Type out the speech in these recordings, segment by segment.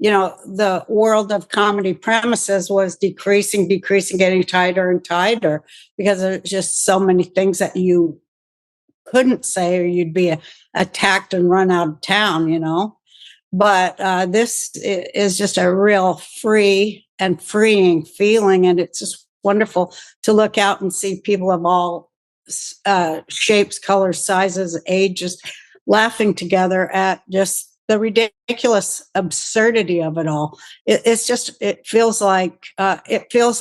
the world of comedy premises was decreasing, getting tighter and tighter because there's just so many things that you couldn't say or you'd be attacked and run out of town. But this is just a real free and freeing feeling. And it's just wonderful to look out and see people of all shapes, colors, sizes, ages laughing together at just the ridiculous absurdity of it all. It feels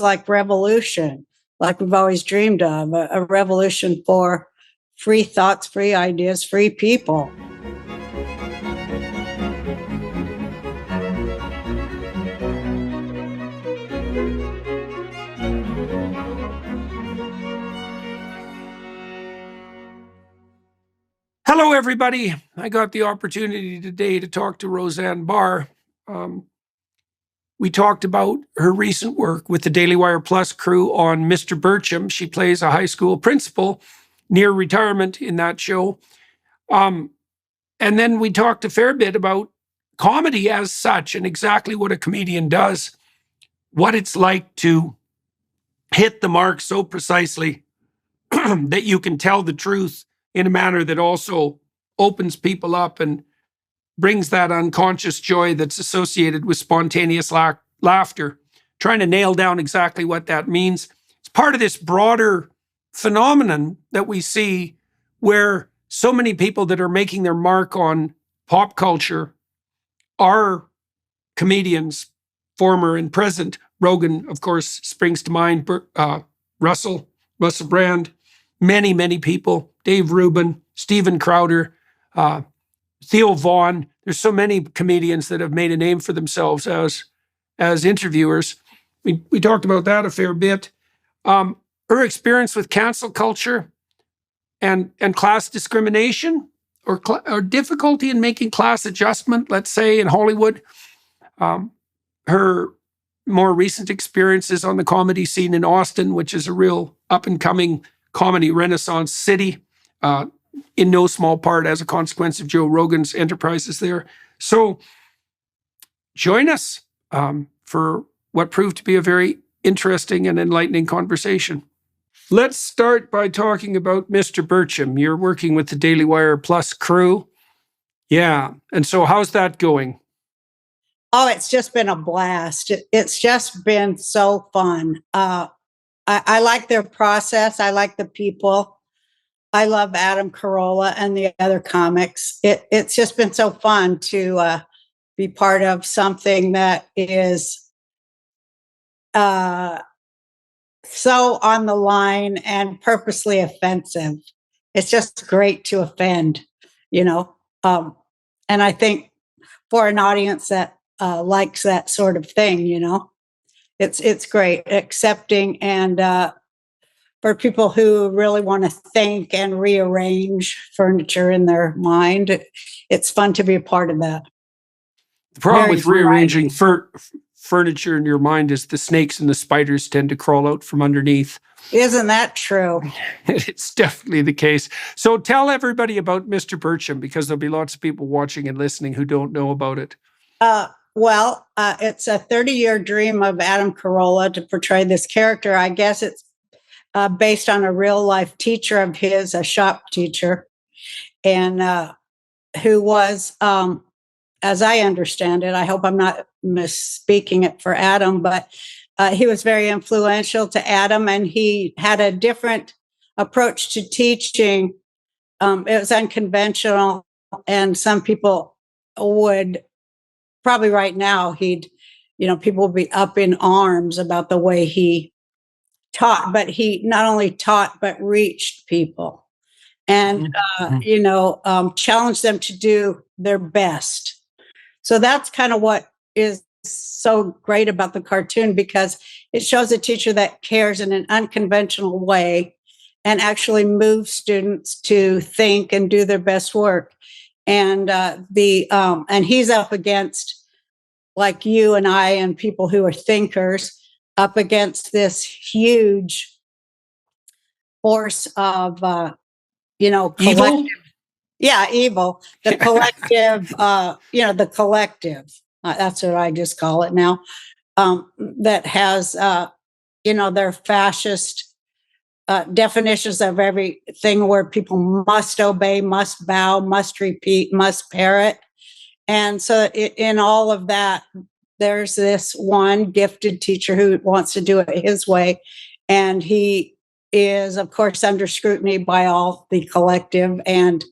like revolution, like we've always dreamed of, a revolution for free thoughts, free ideas, free people. Hello, everybody. I got the opportunity today to talk to Roseanne Barr. We talked about her recent work with the Daily Wire Plus crew on Mr. Bircham. She plays a high school principal near retirement in that show. And then we talked a fair bit about comedy as such and exactly what a comedian does, what it's like to hit the mark so precisely that you can tell the truth in a manner that also opens people up and brings that unconscious joy that's associated with spontaneous laughter, trying to nail down exactly what that means. It's part of this broader phenomenon that we see where so many people that are making their mark on pop culture are comedians, former and present. Rogan, of course, springs to mind. Russell Brand, many, many people. Dave Rubin, Steven Crowder, Theo Vaughn. There's so many comedians that have made a name for themselves as interviewers. We talked about that a fair bit. Her experience with cancel culture and class discrimination or difficulty in making class adjustment, let's say, in Hollywood. Her more recent experiences on the comedy scene in Austin, which is a real up-and-coming comedy renaissance city, in no small part as a consequence of Joe Rogan's enterprises there. So join us for what proved to be a very interesting and enlightening conversation. Let's start by talking about Mr. Bircham. You're working with the Daily Wire Plus crew. Yeah. And so how's that going? Oh, it's just been a blast. It's just been so fun. I like their process. I like the people. I love Adam Carolla and the other comics. It's just been so fun to be part of something that is so on the line and purposely offensive. It's just great to offend, and I think for an audience that likes that sort of thing, it's great, accepting, and for people who really want to think and rearrange furniture in their mind, it's fun to be a part of that. The problem with rearranging furniture in your mind is the snakes and the spiders tend to crawl out from underneath. Isn't that true? It's definitely the case. So tell everybody about Mr. Bircham, because there'll be lots of people watching and listening who don't know about it. It's a 30-year dream of Adam Carolla to portray this character. I guess it's based on a real-life teacher of his, a shop teacher, and who was, as I understand it, I hope I'm not misspeaking it for Adam, but he was very influential to Adam, and he had a different approach to teaching. It was unconventional, and some people would probably right now people would be up in arms about the way he taught, but he not only taught but reached people and challenged them to do their best. So that's kind of what is so great about the cartoon, because it shows a teacher that cares in an unconventional way and actually moves students to think and do their best work. And and he's up against, like you and I and people who are thinkers, up against this huge force of, collective. Evil? Yeah, evil. The collective, the collective. That's what I just call it now. That has, their fascist definitions of everything where people must obey, must bow, must repeat, must parrot. And so in all of that, there's this one gifted teacher who wants to do it his way. And he is, of course, under scrutiny by all the collective. And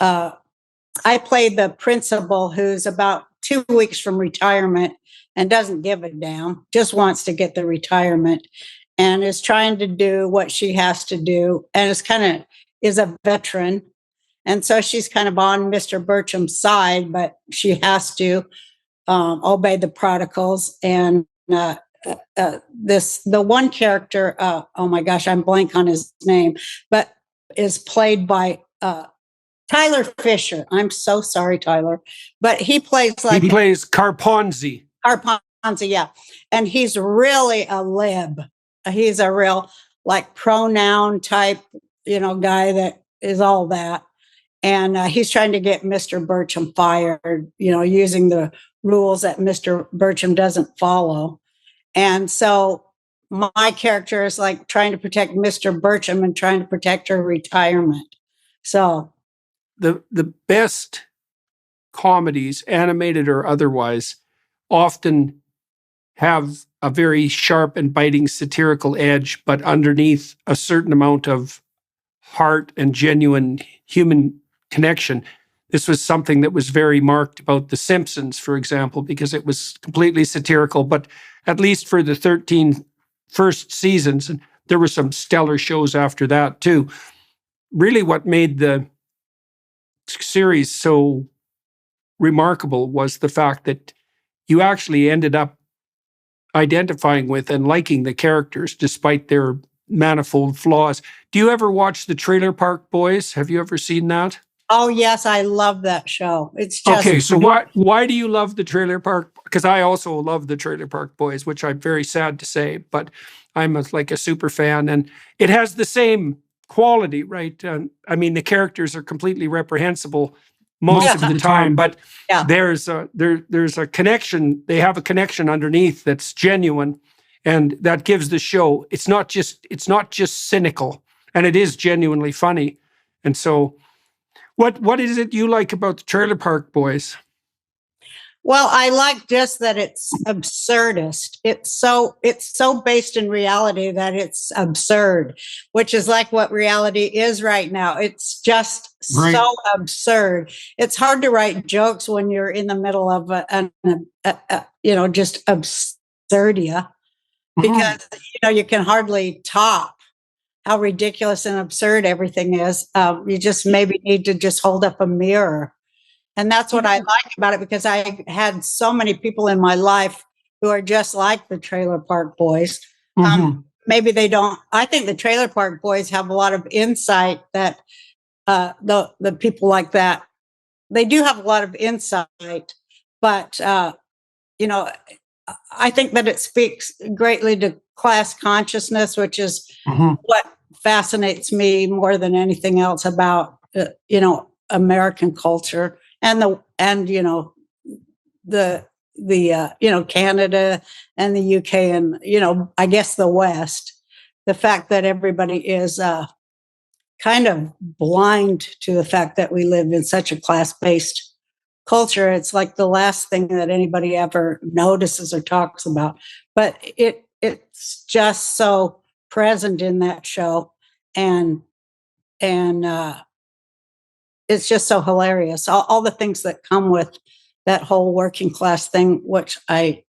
I played the principal who's about 2 weeks from retirement and doesn't give a damn, just wants to get the retirement and is trying to do what she has to do. And is a veteran. And so she's kind of on Mr. Burcham's side, but she has to obey the protocols. And the one character, oh my gosh, I'm blank on his name, but is played by Tyler Fisher. I'm so sorry, Tyler, but he plays Carponzi. Carponzi, yeah, and he's really a lib. He's a real pronoun type, guy that is all that. And he's trying to get Mr. Burcham fired, using the rules that Mr. Burcham doesn't follow. And so my character is trying to protect Mr. Burcham and trying to protect her retirement. So the best comedies, animated or otherwise, often have a very sharp and biting satirical edge, but underneath a certain amount of heart and genuine human connection. This was something that was very marked about The Simpsons, for example, because it was completely satirical, but at least for the 13 first seasons, and there were some stellar shows after that too. Really what made the series so remarkable was the fact that you actually ended up identifying with and liking the characters despite their manifold flaws. Do you ever watch the Trailer Park Boys? Have you ever seen that? Oh, yes, I love that show. It's just... Okay, so why do you love the Trailer Park? Because I also love the Trailer Park Boys, which I'm very sad to say, but I'm a super fan, and it has the same quality, right? I mean, the characters are completely reprehensible most of the time, but there's a connection. They have a connection underneath that's genuine, and that gives the show. It's not just cynical, and it is genuinely funny. And so, what is it you like about the Trailer Park Boys? Well, I like just that it's absurdist. It's so based in reality that it's absurd, which is like what reality is right now. It's just so absurd. It's hard to write jokes when you're in the middle of just absurdia, because you can hardly top how ridiculous and absurd everything is. You just maybe need to just hold up a mirror. And that's what I like about it, because I had so many people in my life who are just like the Trailer Park Boys. Maybe they don't. I think the Trailer Park Boys have a lot of insight that the people like that, they do have a lot of insight. But, I think that it speaks greatly to class consciousness, which is what fascinates me more than anything else about, American culture. And Canada and the UK and, I guess the West, the fact that everybody is kind of blind to the fact that we live in such a class-based culture. It's like the last thing that anybody ever notices or talks about. But it's just so present in that show. And it's just so hilarious. All the things that come with that whole working class thing, which I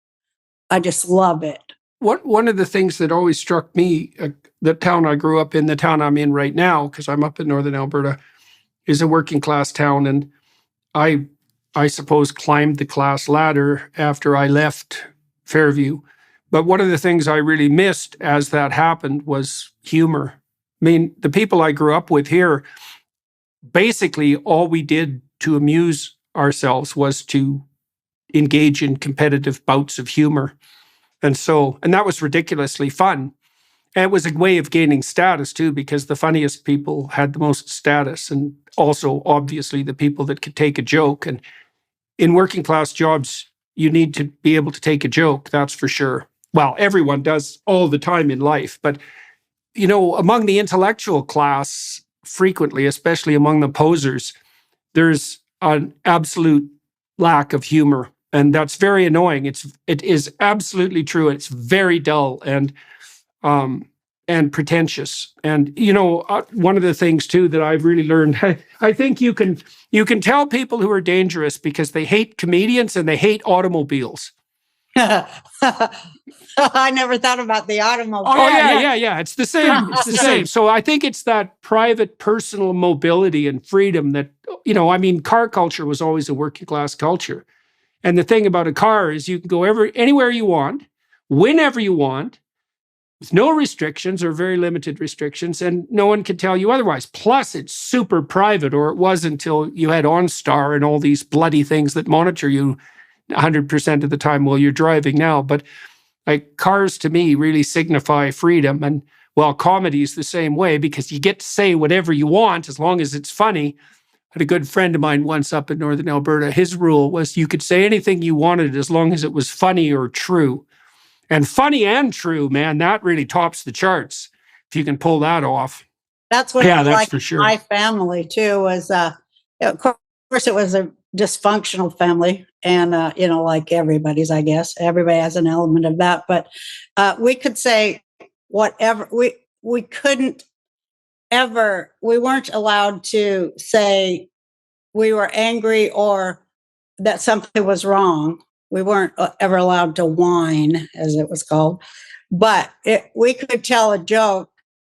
just love it. One of the things that always struck me, the town I grew up in, the town I'm in right now, because I'm up in northern Alberta, is a working class town. And I suppose climbed the class ladder after I left Fairview. But one of the things I really missed as that happened was humor. I mean, the people I grew up with here, basically all we did to amuse ourselves was to engage in competitive bouts of humor. And that was ridiculously fun. And it was a way of gaining status too, because the funniest people had the most status, and also obviously the people that could take a joke. And in working class jobs, you need to be able to take a joke, that's for sure. Well, everyone does all the time in life, but among the intellectual class, frequently, especially among the posers, there's an absolute lack of humor, and that's very annoying. It is absolutely true. It's very dull and pretentious. And one of the things too that I've really learned, I think you can tell people who are dangerous because they hate comedians and they hate automobiles. I never thought about the automobile. Oh yeah. It's the same. It's the same. So I think it's that private, personal mobility and freedom that, car culture was always a working class culture. And the thing about a car is you can go anywhere you want, whenever you want, with no restrictions or very limited restrictions, and no one can tell you otherwise. Plus, it's super private, or it was until you had OnStar and all these bloody things that monitor you 100% of the time while you're driving now. But like, cars to me really signify freedom. And well, comedy is the same way because you get to say whatever you want as long as it's funny. I had a good friend of mine once up in Northern Alberta. His rule was you could say anything you wanted as long as it was funny or true. And funny and true, man, that really tops the charts if you can pull that off. That's what that's like for sure. My family too was, of course, it was a dysfunctional family, and like everybody's, I guess everybody has an element of that. But we could say whatever. We couldn't ever. We weren't allowed to say we were angry or that something was wrong. We weren't ever allowed to whine, as it was called. But we could tell a joke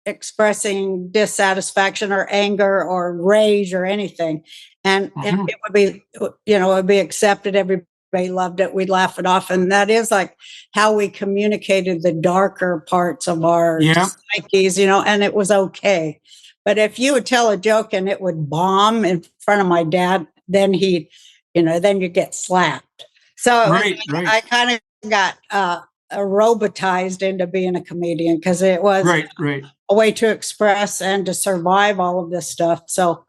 expressing dissatisfaction or anger or rage or anything, and it would be, it would be accepted. Everybody loved it. We'd laugh it off, and that is like how we communicated the darker parts of our psyches, and it was okay. But if you would tell a joke and it would bomb in front of my dad, then then you get slapped. So I kind of got robotized into being a comedian because it was a way to express and to survive all of this stuff. So,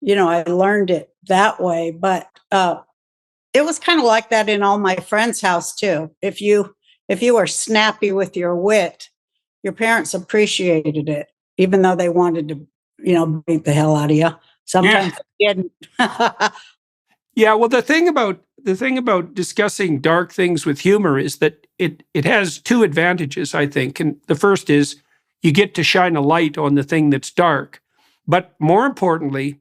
I learned it that way. But it was kind of like that in all my friends' house too. If you were snappy with your wit, your parents appreciated it, even though they wanted to, beat the hell out of you. Sometimes they didn't. Yeah, well, the thing about discussing dark things with humor is that it has two advantages, I think. And the first is you get to shine a light on the thing that's dark. But more importantly,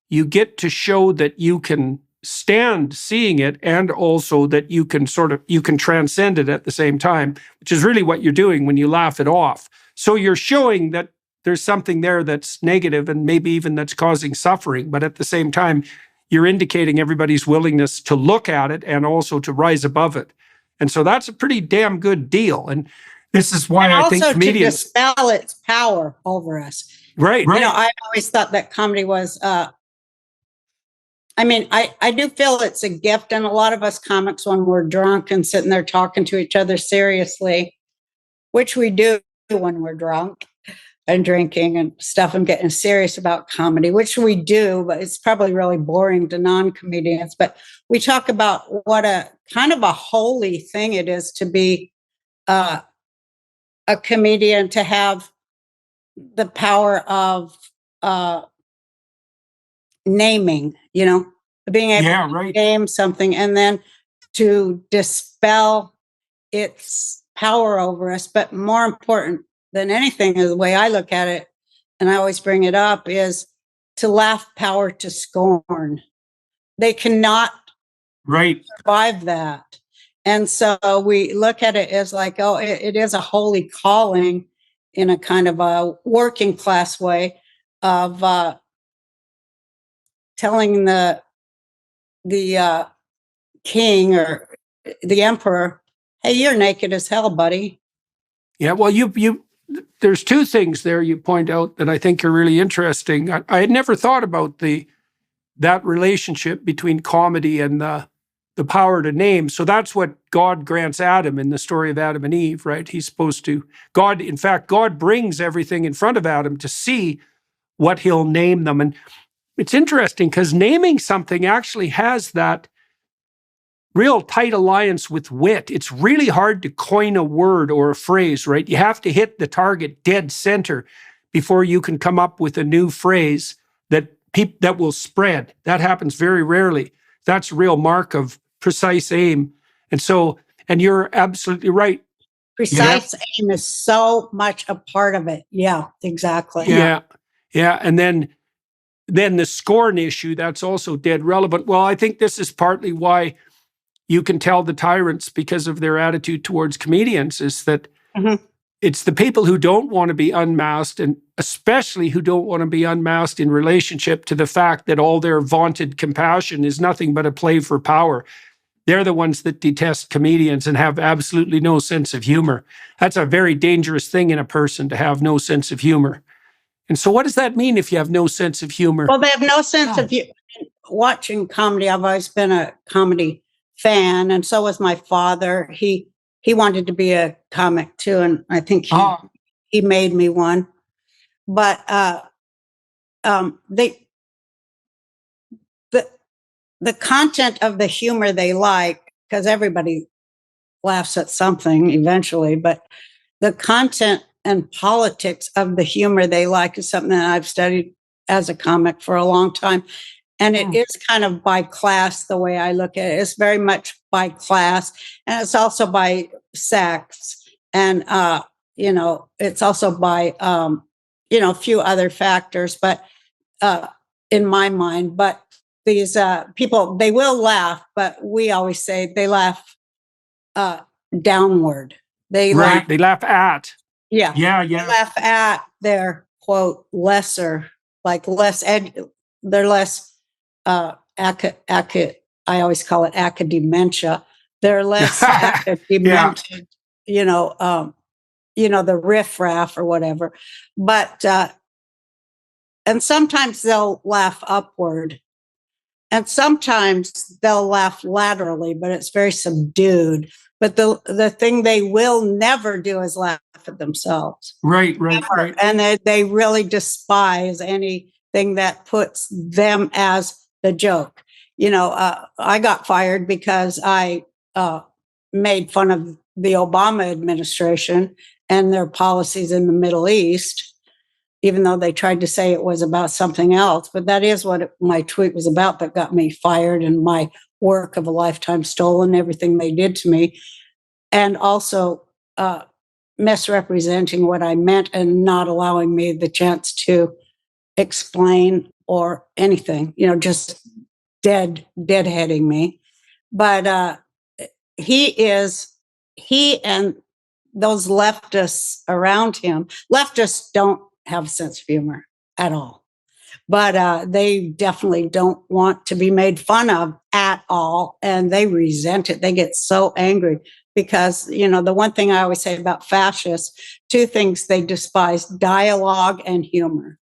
you get to show that you can stand seeing it, and also that you can transcend it at the same time, which is really what you're doing when you laugh it off. So you're showing that there's something there that's negative and maybe even that's causing suffering, but at the same time, you're indicating everybody's willingness to look at it and also to rise above it. And so that's a pretty damn good deal. And this is why I think comedians... to dispel its power over us. Right. I always thought that comedy was... I do feel it's a gift. And a lot of us comics, when we're drunk and sitting there talking to each other seriously, which we do when we're drunk and drinking and stuff and getting serious about comedy, which we do, but it's probably really boring to non-comedians. But we talk about what a kind of a holy thing it is to be a comedian, to have the power of naming, being able to name something and then to dispel its power over us. But more important than anything, is the way I look at it, and I always bring it up, is to laugh power to scorn. They cannot survive that. And so we look at it as like, it is a holy calling in a kind of a working class way of telling the king or the emperor, hey, you're naked as hell, buddy. Yeah, well, there's two things there you point out that I think are really interesting. I had never thought about that relationship between comedy and the power to name. So that's what God grants Adam in the story of Adam and Eve, right? He's supposed to, God brings everything in front of Adam to see what he'll name them. And it's interesting because naming something actually has that real tight alliance with wit. It's really hard to coin a word or a phrase, right? You have to hit the target dead center before you can come up with a new phrase that will spread. That happens very rarely. That's a real mark of precise aim. And you're absolutely right. Precise aim is so much a part of it. Yeah, exactly. Yeah. And then the scorn issue, that's also dead relevant. Well, I think this is partly why you can tell the tyrants, because of their attitude towards comedians, is that it's the people who don't want to be unmasked, and especially who don't want to be unmasked in relationship to the fact that all their vaunted compassion is nothing but a play for power. They're the ones that detest comedians and have absolutely no sense of humor. That's a very dangerous thing in a person, to have no sense of humor. And so what does that mean if you have no sense of humor? Well, they have no sense of humor. Watching comedy, I've always been a comedy fan, and so was my father. He wanted to be a comic too, and I think he made me one. But the content of the humor they like, because everybody laughs at something eventually, but the content and politics of the humor they like is something that I've studied as a comic for a long time. And it is kind of by class, the way I look at it. It's very much by class, and it's also by sex. And, it's also by, a few other factors, but in my mind. But these people, they will laugh, but we always say they laugh downward. They laugh at. Yeah. They laugh at their, quote, lesser, like they're less I always call it academia. They're less academic, the riffraff or whatever. But and sometimes they'll laugh upward, and sometimes they'll laugh laterally, but it's very subdued. But the thing they will never do is laugh at themselves. Right. And they really despise anything that puts them as the joke. I got fired because I made fun of the Obama administration and their policies in the Middle East, even though they tried to say it was about something else. But that is what my tweet was about that got me fired, and my work of a lifetime stolen, everything they did to me, and also misrepresenting what I meant and not allowing me the chance to explain or anything, just deadheading me. But he and those leftists around him, leftists don't have a sense of humor at all. But they definitely don't want to be made fun of at all. And they resent it. They get so angry because, the one thing I always say about fascists, two things they despise: dialogue and humor.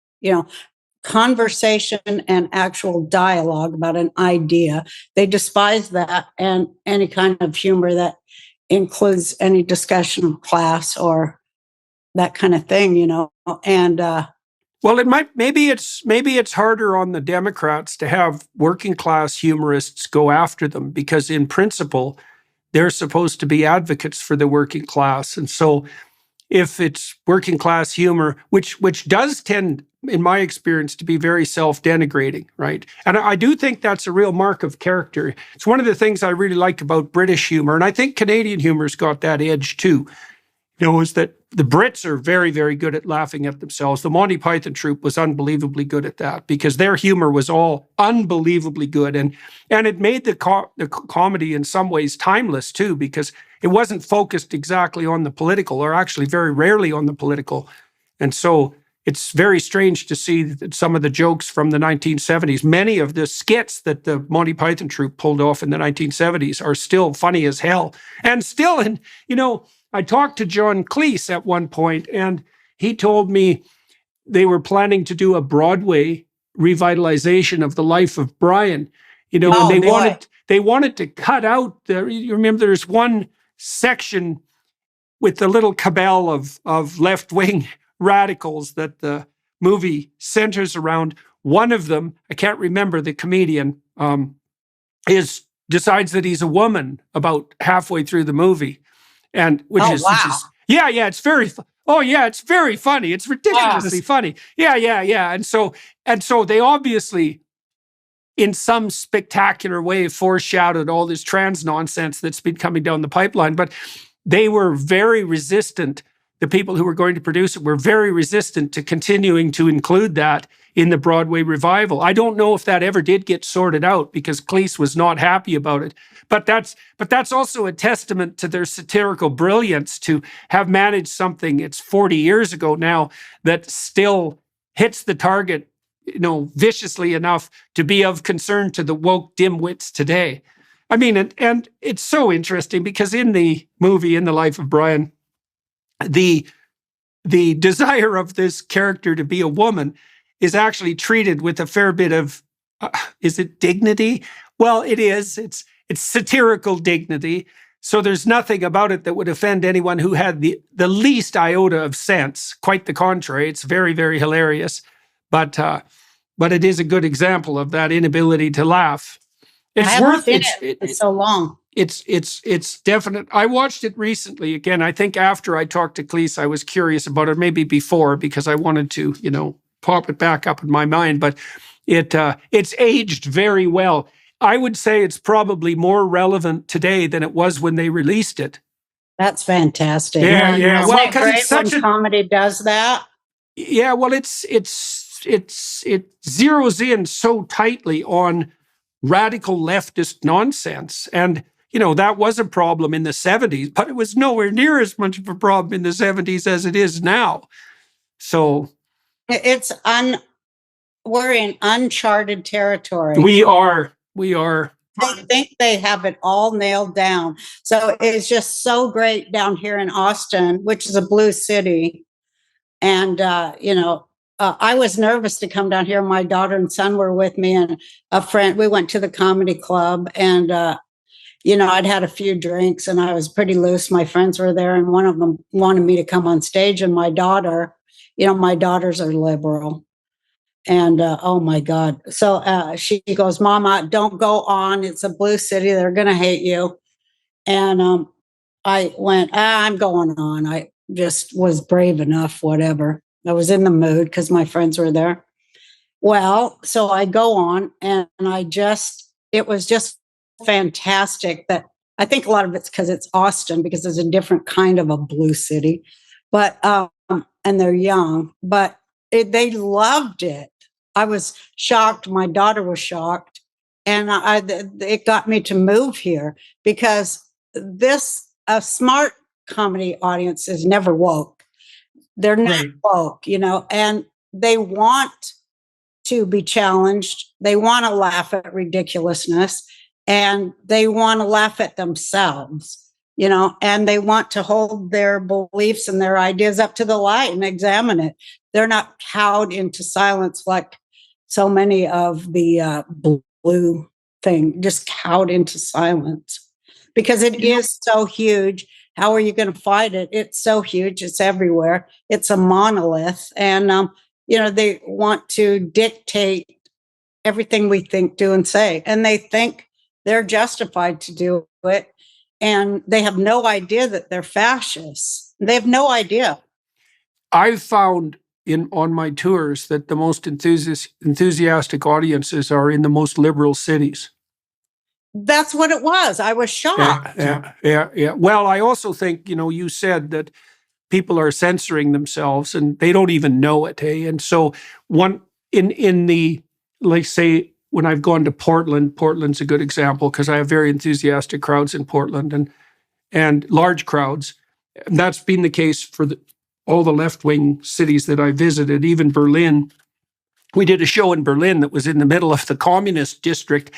Conversation and actual dialogue about an idea. They despise that, and any kind of humor that includes any discussion of class or that kind of thing, And well, maybe it's harder on the Democrats to have working class humorists go after them, because in principle they're supposed to be advocates for the working class. And so if it's working class humor, which does tend, in my experience, to be very self-denigrating, right? And I do think that's a real mark of character. It's one of the things I really like about British humor, and I think Canadian humor's got that edge too, is that the Brits are very, very good at laughing at themselves. The Monty Python troupe was unbelievably good at that, because their humor was all unbelievably good. And it made the comedy in some ways timeless too, because it wasn't focused exactly on the political, or actually very rarely on the political. And so it's very strange to see that some of the jokes from the 1970s, many of the skits that the Monty Python troupe pulled off in the 1970s are still funny as hell. And still, I talked to John Cleese at one point, and he told me they were planning to do a Broadway revitalization of the life of Brian, and they wanted to cut out you remember there's one section with the little cabal of left-wing radicals that the movie centers around. One of them, I can't remember the comedian, is decides that he's a woman about halfway through the movie, and which Oh, is wow. yeah, it's very oh yeah, it's very funny. It's ridiculously Yes. funny. Yeah. And so they obviously, in some spectacular way, foreshadowed all this trans nonsense that's been coming down the pipeline. But they were very resistant. The people who were going to produce it were very resistant to continuing to include that in the Broadway revival. I don't know if that ever did get sorted out, because Cleese was not happy about it. But that's also a testament to their satirical brilliance to have managed something, it's 40 years ago now, that still hits the target, viciously enough to be of concern to the woke dimwits today. I mean, and it's so interesting because in the movie, In the Life of Brian, the desire of this character to be a woman is actually treated with a fair bit of, is it dignity? Well, it is. It's satirical dignity. So there's nothing about it that would offend anyone who had the least iota of sense. Quite the contrary. It's very, very hilarious. But it is a good example of that inability to laugh. I haven't seen it in so long. It's definite. I watched it recently again. I think after I talked to Cleese, I was curious about it, maybe before, because I wanted to, pop it back up in my mind. But it's aged very well. I would say it's probably more relevant today than it was when they released it. That's fantastic. Yeah. Well, because it's such a comedy does that. Yeah. Well, it zeroes in so tightly on radical leftist nonsense. And, that was a problem in the 70s, but it was nowhere near as much of a problem in the 70s as it is now. So we're in uncharted territory. We are. I think they have it all nailed down. So it's just so great down here in Austin, which is a blue city. And, I was nervous to come down here. My daughter and son were with me, and a friend, we went to the comedy club, and, I'd had a few drinks and I was pretty loose. My friends were there, and one of them wanted me to come on stage, and my daughter, my daughters are liberal. And oh my God. So she goes, Mama, don't go on. It's a blue city. They're going to hate you. And I went, I'm going on. I just was brave enough, whatever. I was in the mood because my friends were there. Well, so I go on, and it was just fantastic. That I think a lot of it's because it's Austin, because it's a different kind of a blue city, but, and they're young, but they loved it. I was shocked. My daughter was shocked. And it got me to move here, because a smart comedy audience is never woke. They're not woke, and they want to be challenged. They want to laugh at ridiculousness, and they want to laugh at themselves, and they want to hold their beliefs and their ideas up to the light and examine it. They're not cowed into silence like so many of the blue thing, just cowed into silence, because it is so huge. How are you going to fight it? It's so huge. It's everywhere. It's a monolith. And, they want to dictate everything we think, do, and say. And they think they're justified to do it. And they have no idea that they're fascists. They have no idea. I've found on my tours that the most enthusiastic audiences are in the most liberal cities. That's what it was. I was shocked. Yeah. Well, I also think, you said that people are censoring themselves and they don't even know it. Hey? And so in the, like, say, when I've gone to Portland's a good example, because I have very enthusiastic crowds in Portland and large crowds. And that's been the case for all the left-wing cities that I visited, even Berlin. We did a show in Berlin that was in the middle of the communist district.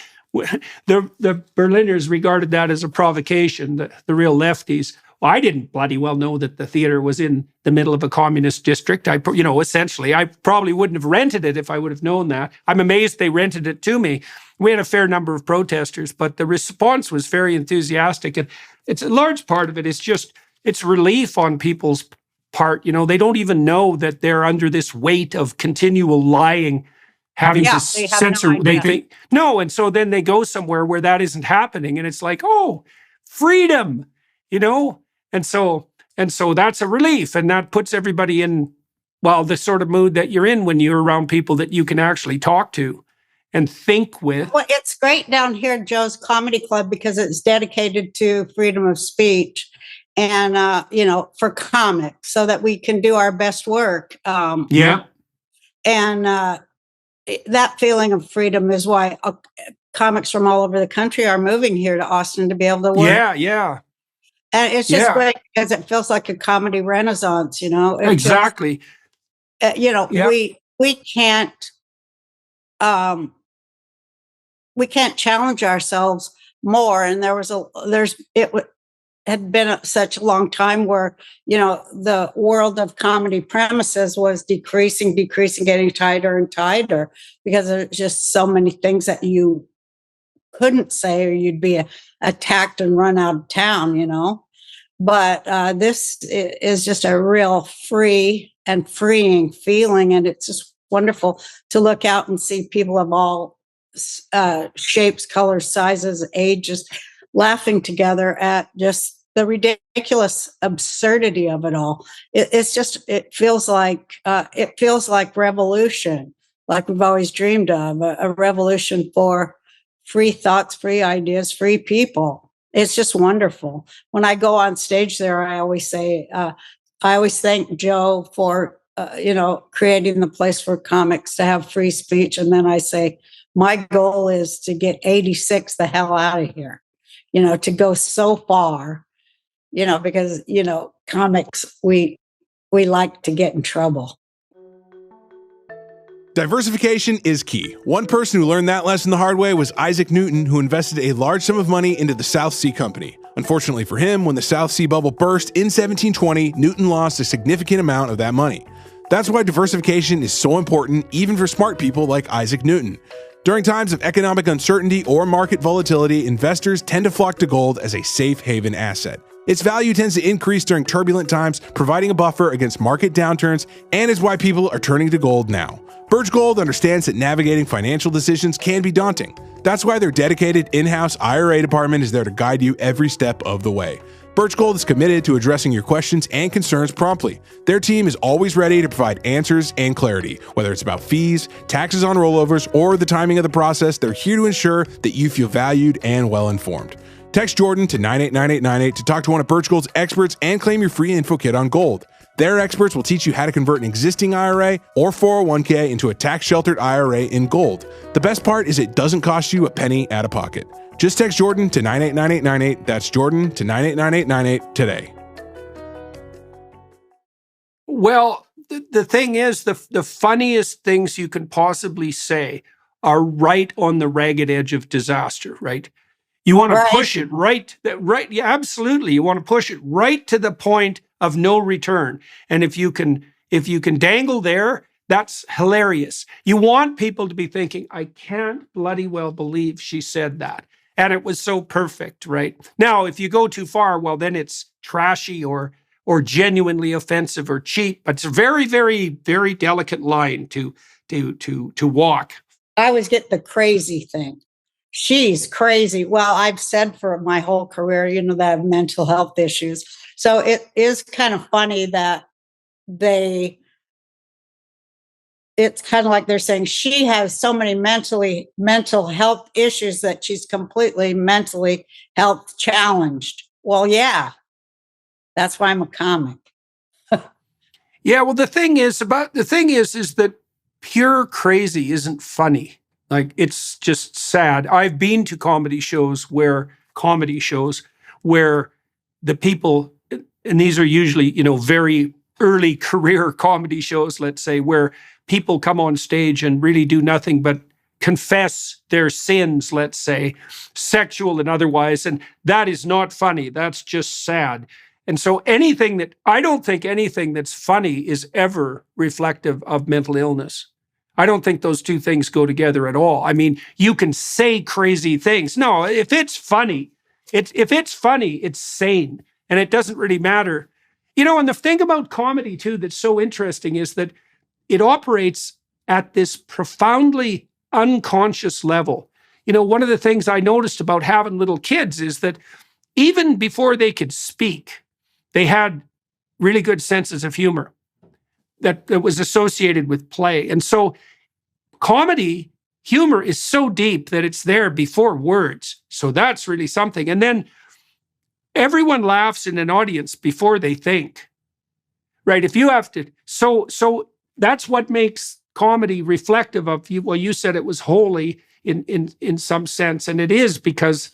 The Berliners regarded that as a provocation, the real lefties. Well, I didn't bloody well know that the theater was in the middle of a communist district. Essentially, I probably wouldn't have rented it if I would have known that. I'm amazed they rented it to me. We had a fair number of protesters, but the response was very enthusiastic. And it's a large part of it is just, it's relief on people's part. They don't even know that they're under this weight of continual lying having to Yeah, they have no censor. They idea. think no, and so then they go somewhere where that isn't happening, and it's like, oh, freedom, you know. And so that's a relief, and that puts everybody in, well, the sort of mood that you're in when you're around people that you can actually talk to and think with. Well, it's great down here at Joe's Comedy Club because it's dedicated to freedom of speech and, for comics so that we can do our best work. Yeah. And that feeling of freedom is why comics from all over the country are moving here to Austin to be able to work. Yeah. And it's just great because it feels like a comedy renaissance, Exactly. We can't we can't challenge ourselves more. And had been such a long time where, the world of comedy premises was decreasing, getting tighter and tighter because there's just so many things that you couldn't say or you'd be attacked and run out of town. But this is just a real free and freeing feeling. And it's just wonderful to look out and see people of all shapes, colors, sizes, ages, laughing together at just the ridiculous absurdity of it all. It feels like revolution, like we've always dreamed of, a revolution for free thoughts, free ideas, free people. It's just wonderful. When I go on stage there, I always thank Joe for, creating the place for comics to have free speech. And then I say, my goal is to get 86 the hell out of here, to go so far, because, comics, we like to get in trouble. Diversification is key. One person who learned that lesson the hard way was Isaac Newton, who invested a large sum of money into the South Sea Company. Unfortunately for him, when the South Sea bubble burst in 1720, Newton lost a significant amount of that money. That's why diversification is so important, even for smart people like Isaac Newton. During times of economic uncertainty or market volatility, investors tend to flock to gold as a safe haven asset. Its value tends to increase during turbulent times, providing a buffer against market downturns, and is why people are turning to gold now. Birch Gold understands that navigating financial decisions can be daunting. That's why their dedicated in-house IRA department is there to guide you every step of the way. Birch Gold is committed to addressing your questions and concerns promptly. Their team is always ready to provide answers and clarity. Whether it's about fees, taxes on rollovers, or the timing of the process, they're here to ensure that you feel valued and well-informed. Text Jordan to 989898 to talk to one of Birch Gold's experts and claim your free info kit on gold. Their experts will teach you how to convert an existing IRA or 401k into a tax-sheltered IRA in gold. The best part is it doesn't cost you a penny out of pocket. Just text Jordan to 989898. That's Jordan to 989898 today. Well, the thing is, the funniest things you can possibly say are right on the ragged edge of disaster, right? You want to push it right. Yeah, absolutely. You want to push it right to the point of no return. And if you can dangle there, that's hilarious. You want people to be thinking, I can't bloody well believe she said that. And it was so perfect, right? Now, if you go too far, well, then it's trashy or genuinely offensive or cheap. But it's a very, very, very delicate line to walk. I always get the crazy thing. She's crazy. Well, I've said for my whole career, that I have mental health issues. So it is kind of funny that it's kind of like they're saying she has so many mental health issues that she's completely mentally health challenged. Well, yeah, that's why I'm a comic. Yeah. Well, the thing is that pure crazy isn't funny. Like, it's just sad. I've been to comedy shows where the people, and these are usually, very early career comedy shows, let's say, where people come on stage and really do nothing but confess their sins, let's say, sexual and otherwise. And that is not funny. That's just sad. And so I don't think anything that's funny is ever reflective of mental illness. I don't think those two things go together at all. I mean, you can say crazy things. No, if it's funny, it's sane, and it doesn't really matter. And the thing about comedy too that's so interesting is that it operates at this profoundly unconscious level. You know, one of the things I noticed about having little kids is that even before they could speak, they had really good senses of humor that was associated with play. And so comedy, humor is so deep that it's there before words. So that's really something. And then everyone laughs in an audience before they think, right? If you have to, so that's what makes comedy reflective of you. Well, you said it was holy in some sense, and it is, because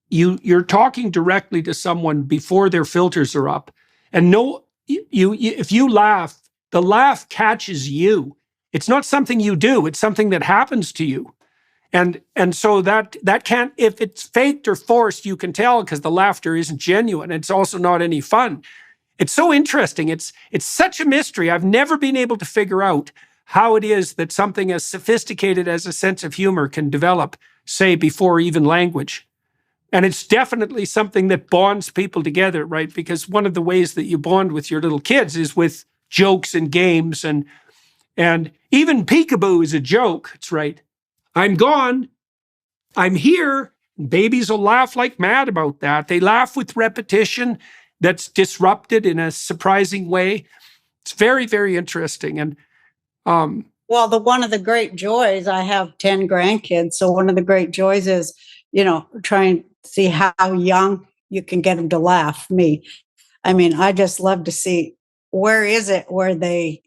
you're talking directly to someone before their filters are up. And if you laugh, the laugh catches you. It's not something you do, it's something that happens to you. And so that can't, if it's faked or forced, you can tell, because the laughter isn't genuine. It's also not any fun. It's so interesting. It's such a mystery. I've never been able to figure out how it is that something as sophisticated as a sense of humor can develop, say, before even language. And it's definitely something that bonds people together, right? Because one of the ways that you bond with your little kids is with jokes and games, and even peekaboo is a joke. It's right. I'm gone. I'm here. Babies will laugh like mad about that. They laugh with repetition that's disrupted in a surprising way. It's very, very interesting. And well, one of the great joys, I have 10 grandkids, so one of the great joys is, trying to see how young you can get them to laugh. I mean, I just love to see where is it where they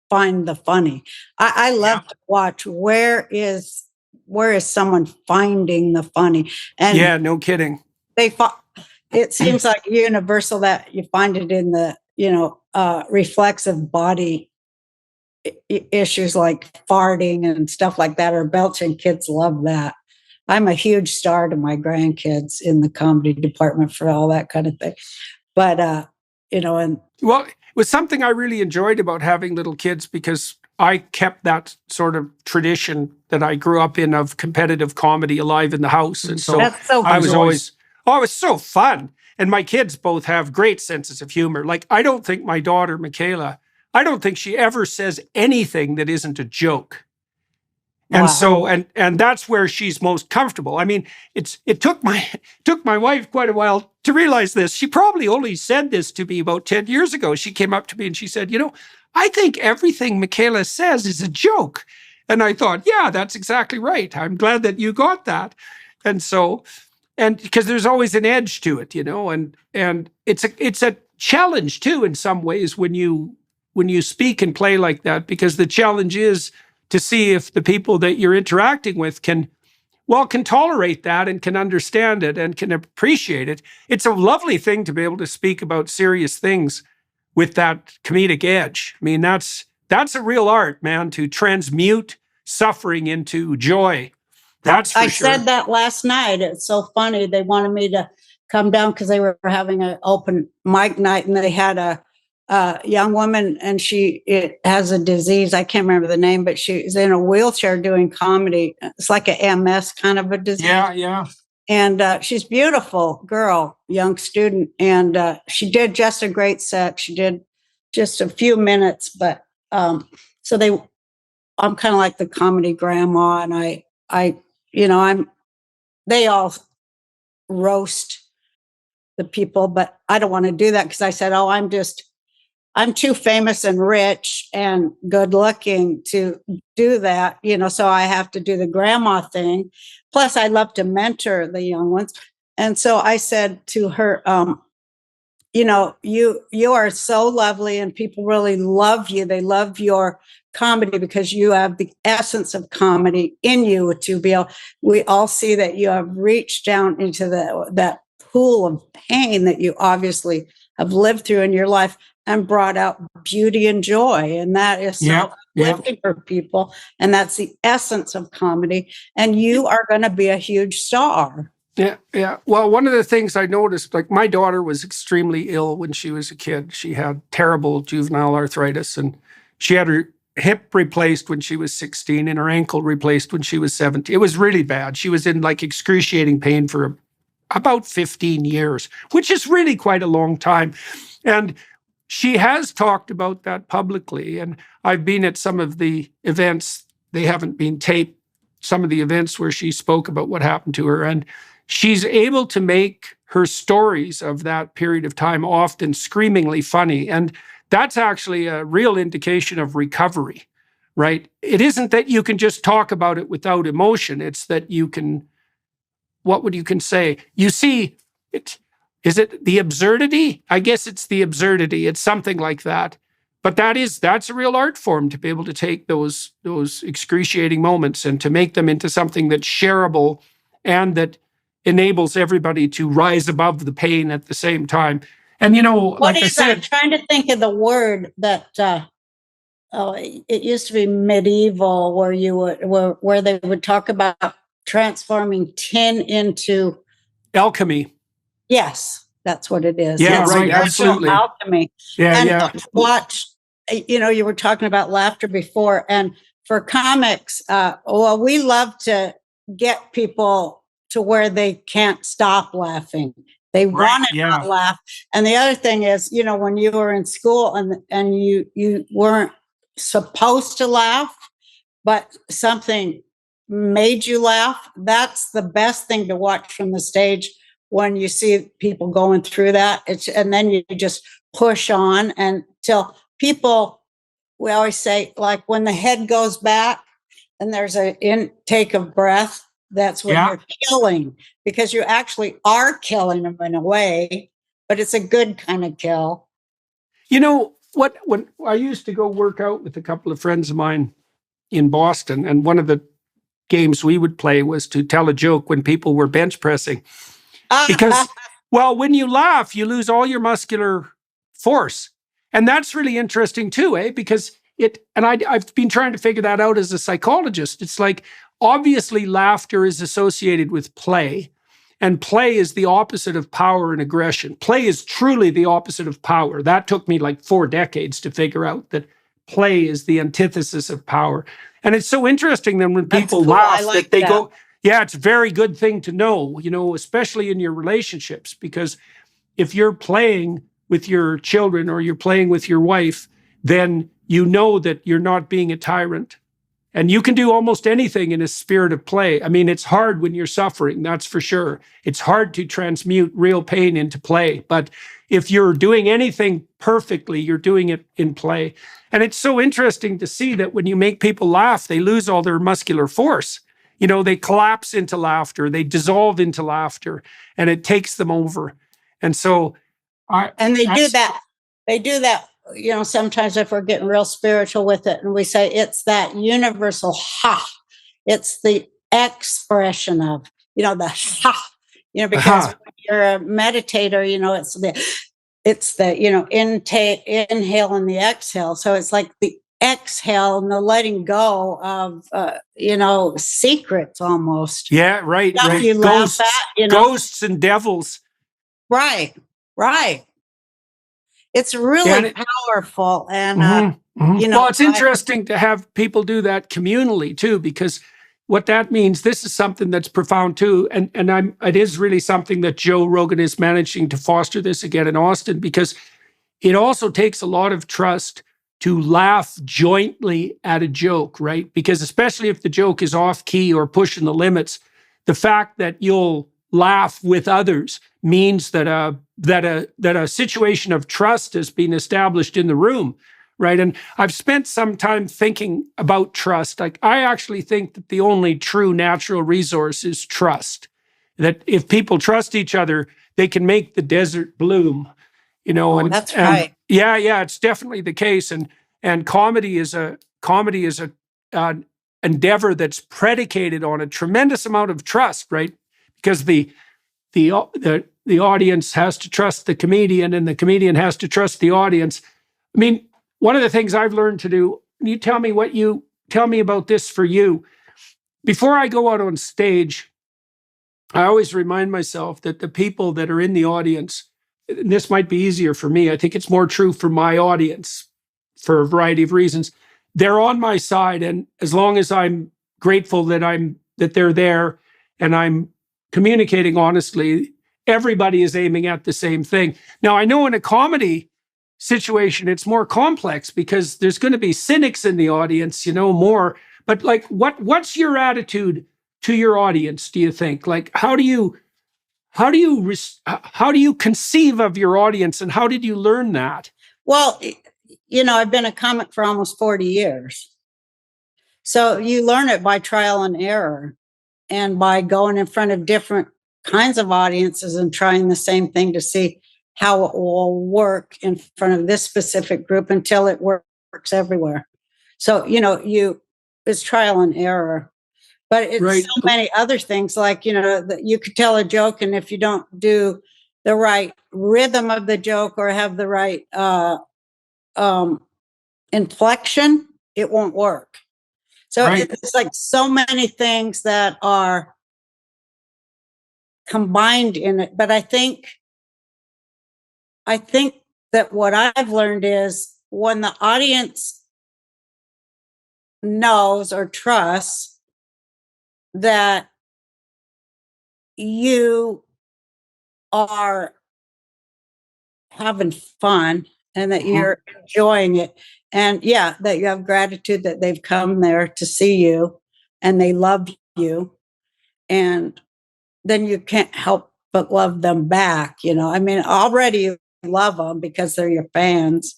find the funny. I love to watch where is someone finding the funny. And yeah, no kidding. It seems like universal that you find it in the reflexive body issues like farting and stuff like that, or belching. Kids love that. I'm a huge star to my grandkids in the comedy department for all that kind of thing. But and well, it was something I really enjoyed about having little kids, because I kept that sort of tradition that I grew up in of competitive comedy alive in the house. And so that's so I was always, it was so fun. And my kids both have great senses of humor. Like, I don't think my daughter, Michaela, I don't think she ever says anything that isn't a joke. And wow. So, and that's where she's most comfortable. I mean, it took my wife quite a while to realize this. She probably only said this to me about 10 years ago. She came up to me and she said, I think everything Michaela says is a joke. And I thought, yeah, that's exactly right. I'm glad that you got that. And so, and because there's always an edge to it, and it's a challenge too, in some ways, when you speak and play like that, because the challenge is to see if the people that you're interacting with can tolerate that and can understand it and can appreciate it. It's a lovely thing to be able to speak about serious things with that comedic edge. I mean, that's a real art, man, to transmute suffering into joy. That's for sure. I said that last night. It's so funny. They wanted me to come down because they were having an open mic night, and they had a young woman, and it has a disease. I can't remember the name, but she's in a wheelchair doing comedy. It's like a MS kind of a disease. Yeah. And she's beautiful girl, young student. And she did just a great set. She did just a few minutes, but I'm kind of like the comedy grandma, and they all roast the people, but I don't want to do that, because I said, I'm too famous and rich and good looking to do that, so I have to do the grandma thing. Plus, I love to mentor the young ones. And so I said to her, you are so lovely, and people really love you. They love your comedy because you have the essence of comedy in you to be able, we all see that you have reached down into that pool of pain that you obviously have lived through in your life and brought out beauty and joy. And that is so uplifting for people. And that's the essence of comedy. And you are going to be a huge star. Yeah. Well, one of the things I noticed, like, my daughter was extremely ill when she was a kid. She had terrible juvenile arthritis, and she had her hip replaced when she was 16 and her ankle replaced when she was 17. It was really bad. She was in like excruciating pain for about 15 years, which is really quite a long time. And she has talked about that publicly, and I've been at some of the events. They haven't been taped, some of the events where she spoke about what happened to her, and she's able to make her stories of that period of time often screamingly funny. And that's actually a real indication of recovery, right? It isn't that you can just talk about it without emotion. It's that you can, what would you can say? You see, is it the absurdity? I guess it's the absurdity. It's something like that. But that's a real art form, to be able to take those excruciating moments and to make them into something that's shareable and that enables everybody to rise above the pain at the same time. And, like I said, I'm trying to think of the word that, it used to be medieval, where they would talk about transforming tin into alchemy. Yes, that's what it is. Yeah, yes, right. Absolutely. Alchemy. Yeah, and yeah. Watch, you were talking about laughter before, and for comics, we love to get people to where they can't stop laughing. They want to not laugh. And the other thing is, when you were in school and you weren't supposed to laugh, but something made you laugh, that's the best thing to watch from the stage when you see people going through that. And then you just push on until people, we always say, like when the head goes back and there's an intake of breath, that's when you're killing, because you actually are killing them in a way, but it's a good kind of kill. When I used to go work out with a couple of friends of mine in Boston, and one of the games we would play was to tell a joke when people were bench pressing. Because, when you laugh, you lose all your muscular force. And that's really interesting too, because I've been trying to figure that out as a psychologist. It's like, obviously laughter is associated with play, and play is the opposite of power and aggression. Play is truly the opposite of power. That took me like 4 decades to figure out that play is the antithesis of power. And it's so interesting then when people laugh that they go, yeah, it's a very good thing to know, especially in your relationships, because if you're playing with your children or you're playing with your wife, then you know that you're not being a tyrant. And you can do almost anything in a spirit of play. I mean, it's hard when you're suffering, that's for sure. It's hard to transmute real pain into play. But if you're doing anything perfectly, you're doing it in play. And it's so interesting to see that when you make people laugh, they lose all their muscular force. They collapse into laughter, they dissolve into laughter, and it takes them over. And so they do that. They do that. Sometimes if we're getting real spiritual with it and we say it's that universal ha, it's the expression of, the ha, because when you're a meditator, it's the inhale and the exhale. So it's like the exhale and the letting go of, secrets almost. Yeah, right. Stuff you laugh at, ghosts and devils. Right. It's really powerful. And, it's interesting to have people do that communally too, because what that means, this is something that's profound too. And it is really something that Joe Rogan is managing to foster this again in Austin, because it also takes a lot of trust to laugh jointly at a joke, right? Because especially if the joke is off key or pushing the limits, the fact that you'll laugh with others means that a situation of trust has been established in the room, right? And I've spent some time thinking about trust. Like, I actually think that the only true natural resource is trust. That if people trust each other, they can make the desert bloom, that's right. Yeah, it's definitely the case. And comedy is a endeavor that's predicated on a tremendous amount of trust, right? Because the audience has to trust the comedian, and the comedian has to trust the audience. I mean, one of the things I've learned to do, you tell me about this for you. Before I go out on stage, I always remind myself that the people that are in the audience, and this might be easier for me, I think it's more true for my audience for a variety of reasons, they're on my side. And as long as I'm grateful that they're there and I'm communicating honestly, everybody is aiming at the same thing. Now, I know in a comedy, situation, it's more complex because there's going to be cynics in the audience, more. But like, what's your attitude to your audience? Do you think, like, how do you conceive of your audience, and how did you learn that? Well, I've been a comic for almost 40 years. So you learn it by trial and error and by going in front of different kinds of audiences and trying the same thing to see how it will work in front of this specific group until it works everywhere. So, it's trial and error. But it's Right. so many other things, like, that you could tell a joke, and if you don't do the right rhythm of the joke or have the right inflection, it won't work. So Right. it's like so many things that are combined in it. But I think that what I've learned is when the audience knows or trusts that you are having fun and that you're enjoying it, and that you have gratitude that they've come there to see you and they love you, and then you can't help but love them back. I mean, already you love them because they're your fans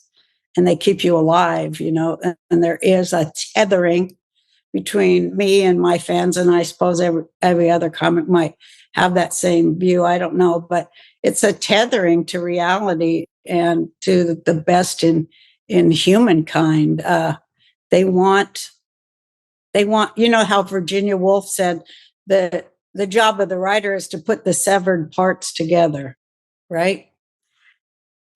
and they keep you alive, and there is a tethering between me and my fans. And I suppose every other comic might have that same view. I don't know, but it's a tethering to reality and to the best in humankind. They want, how Virginia Woolf said that the job of the writer is to put the severed parts together, right?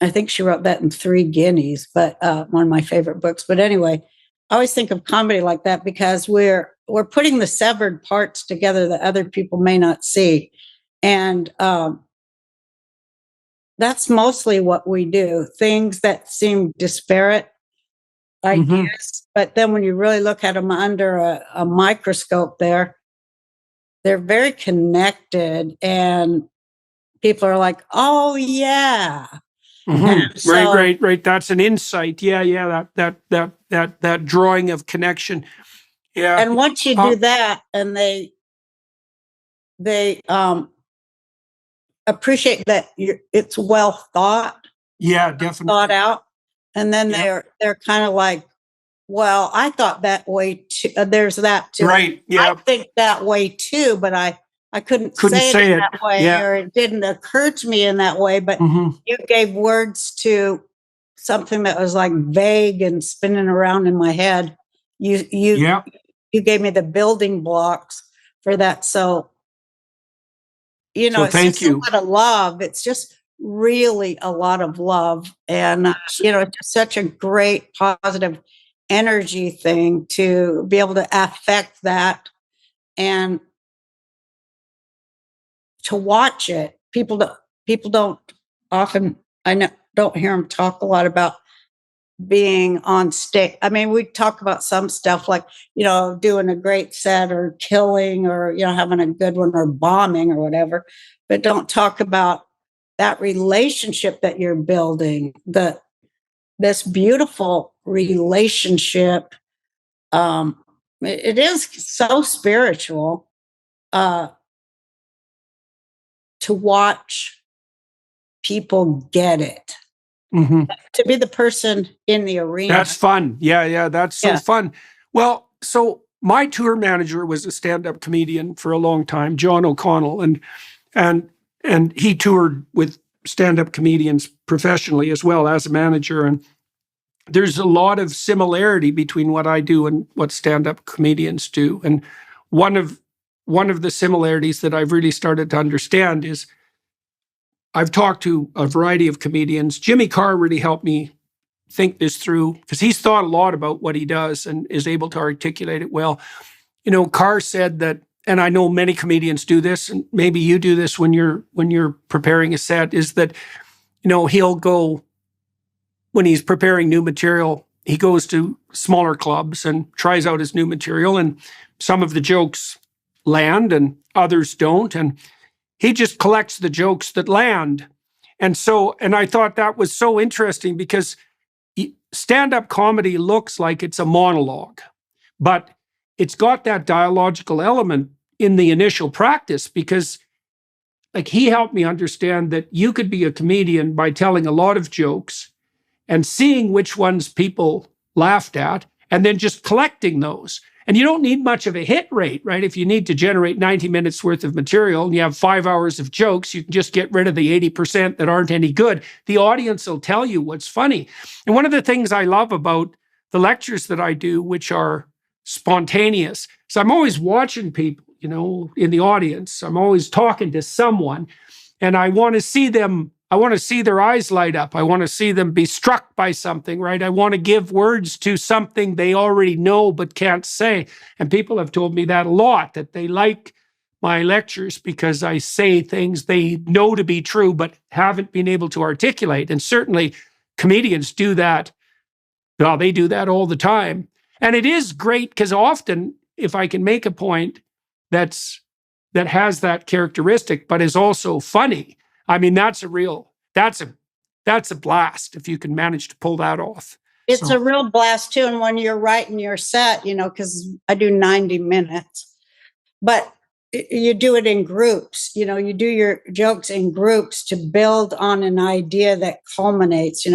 I think she wrote that in Three Guineas, but one of my favorite books. But anyway, I always think of comedy like that because we're putting the severed parts together that other people may not see, and that's mostly what we do. Things that seem disparate ideas, but then when you really look at them under a microscope, they're very connected, and people are like, "Oh yeah." So, Right. That's an insight. Yeah. That drawing of connection. Yeah. and once you do that, and they appreciate that it's well thought, definitely thought out, and then they're kind of like, well, I thought that way too. There's that too. Right. Yeah. I think that way too, but I couldn't say it in that way, or it didn't occur to me in that way. But you gave words to something that was like vague and spinning around in my head. You gave me the building blocks for that. So, So it's thank just you. a lot of love. It's just really a lot of love. And, it's just such a great positive energy thing to be able to affect that and to watch it. People don't often, don't hear them talk a lot about being on stage. I mean, we talk about some stuff like, doing a great set or killing or, having a good one or bombing or whatever, but don't talk about that relationship that you're building, this beautiful relationship. It is so spiritual to watch people get it. To be the person in the arena. That's fun. Yeah. That's so fun. Well, so my tour manager was a stand-up comedian for a long time, John O'Connell, and he toured with stand-up comedians professionally as well as a manager. And there's a lot of similarity between what I do and what stand-up comedians do. And one of the similarities that I've really started to understand is I've talked to a variety of comedians. Jimmy Carr really helped me think this through because he's thought a lot about what he does and is able to articulate it well. Carr said that, and I know many comedians do this, and maybe you do this when you're preparing a set, is that, he'll go, when he's preparing new material, he goes to smaller clubs and tries out his new material, and some of the jokes land and others don't. And he just collects the jokes that land. And I thought that was so interesting because stand-up comedy looks like it's a monologue, but it's got that dialogical element in the initial practice, because like he helped me understand that you could be a comedian by telling a lot of jokes and seeing which ones people laughed at and then just collecting those. And you don't need much of a hit rate, right? If you need to generate 90 minutes worth of material and you have 5 hours of jokes, you can just get rid of the 80% that aren't any good. The audience will tell you what's funny. And one of the things I love about the lectures that I do, which are spontaneous, so I'm always watching people, in the audience. I'm always talking to someone, and I want to see them. I want to see their eyes light up. I want to see them be struck by something, right? I want to give words to something they already know but can't say. And people have told me that a lot, that they like my lectures because I say things they know to be true but haven't been able to articulate. And certainly comedians do that. Well, they do that all the time. And it is great because often if I can make a point that has that characteristic but is also funny, I mean, that's a blast if you can manage to pull that off. It's a real blast too. And when you're writing your set, because I do 90 minutes, but you do it in groups, you do your jokes in groups to build on an idea that culminates,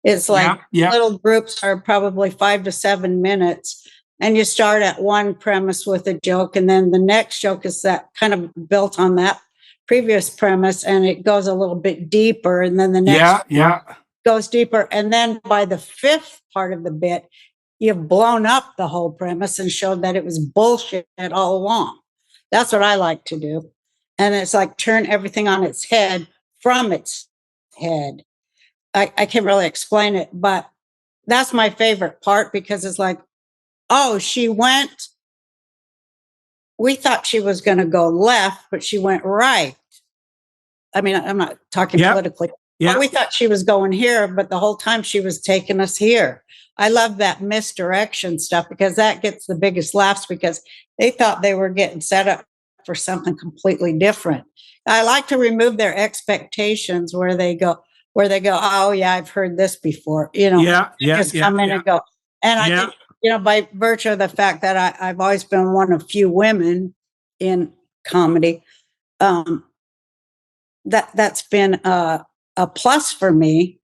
it's like little groups are probably 5 to 7 minutes. And you start at one premise with a joke, and then the next joke is that kind of built on that previous premise, and it goes a little bit deeper, and then the next goes deeper. And then by the fifth part of the bit, you've blown up the whole premise and showed that it was bullshit all along. That's what I like to do. And it's like turn everything on its head from its head. I can't really explain it, but that's my favorite part, because it's like, oh, we thought she was going to go left, but she went right. I mean, I'm not talking politically. But we thought she was going here, but the whole time she was taking us here. I love that misdirection stuff, because that gets the biggest laughs, because they thought they were getting set up for something completely different. I like to remove their expectations where they go, oh yeah, I've heard this before, just come in and go. And I think, by virtue of the fact that I've always been one of few women in comedy, that's been a plus for me.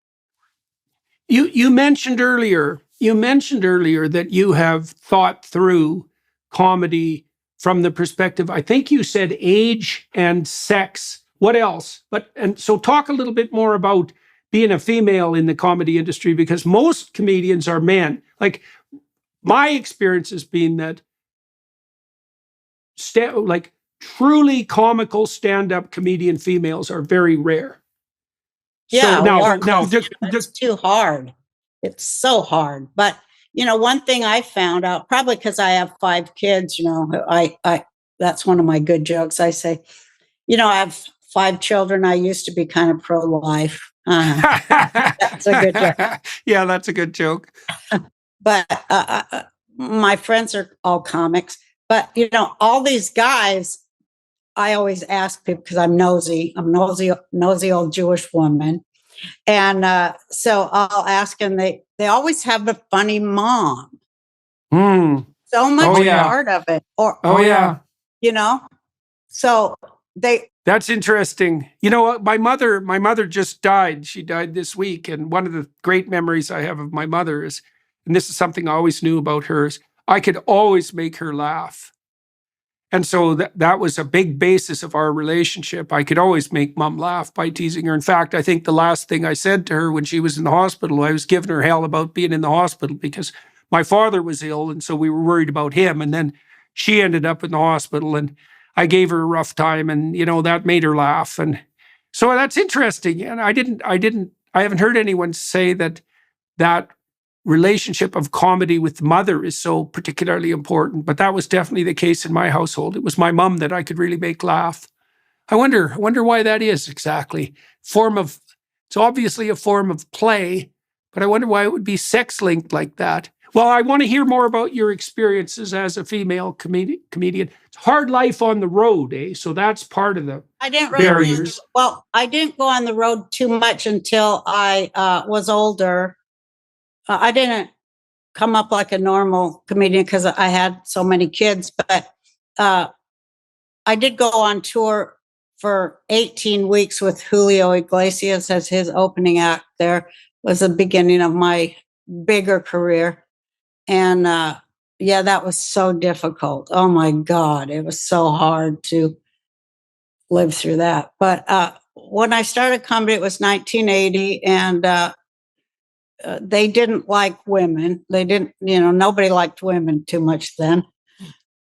You mentioned earlier that you have thought through comedy from the perspective, I think you said age and sex. What else? And so talk a little bit more about being a female in the comedy industry, because most comedians are men. Like, my experience has been that truly comical stand-up comedian females are very rare. Yeah, so it's too hard. It's so hard. But one thing I found out, probably because I have 5 kids, I that's one of my good jokes. I say, I have 5 children. I used to be kind of pro-life. That's a good joke. Yeah, that's a good joke. But my friends are all comics. But, all these guys, I always ask people, because I'm nosy old Jewish woman. And so I'll ask them, they always have a funny mom. So much part of it. So that's interesting. You know what? My mother just died. She died this week. And one of the great memories I have of my mother is, and this is something I always knew about her, is I could always make her laugh. And so that was a big basis of our relationship. I could always make Mom laugh by teasing her. In fact, I think the last thing I said to her when she was in the hospital, I was giving her hell about being in the hospital because my father was ill, and so we were worried about him. And then she ended up in the hospital, and I gave her a rough time, and that made her laugh. And so that's interesting. And I haven't heard anyone say that relationship of comedy with mother is so particularly important, but that was definitely the case in my household. It was my mom that I could really make laugh. I wonder why that is exactly. It's obviously a form of play, but I wonder why it would be sex linked like that. Well, I want to hear more about your experiences as a female comedian. It's hard life on the road, eh? So that's part of the I didn't really barriers. I didn't go on the road too much until I was older. I didn't come up like a normal comedian because I had so many kids, but I did go on tour for 18 weeks with Julio Iglesias as his opening act. There was the beginning of my bigger career. And yeah, that was so difficult. Oh my God, it was so hard to live through that. But when I started comedy, it was 1980, and they didn't like women. They didn't, nobody liked women too much then.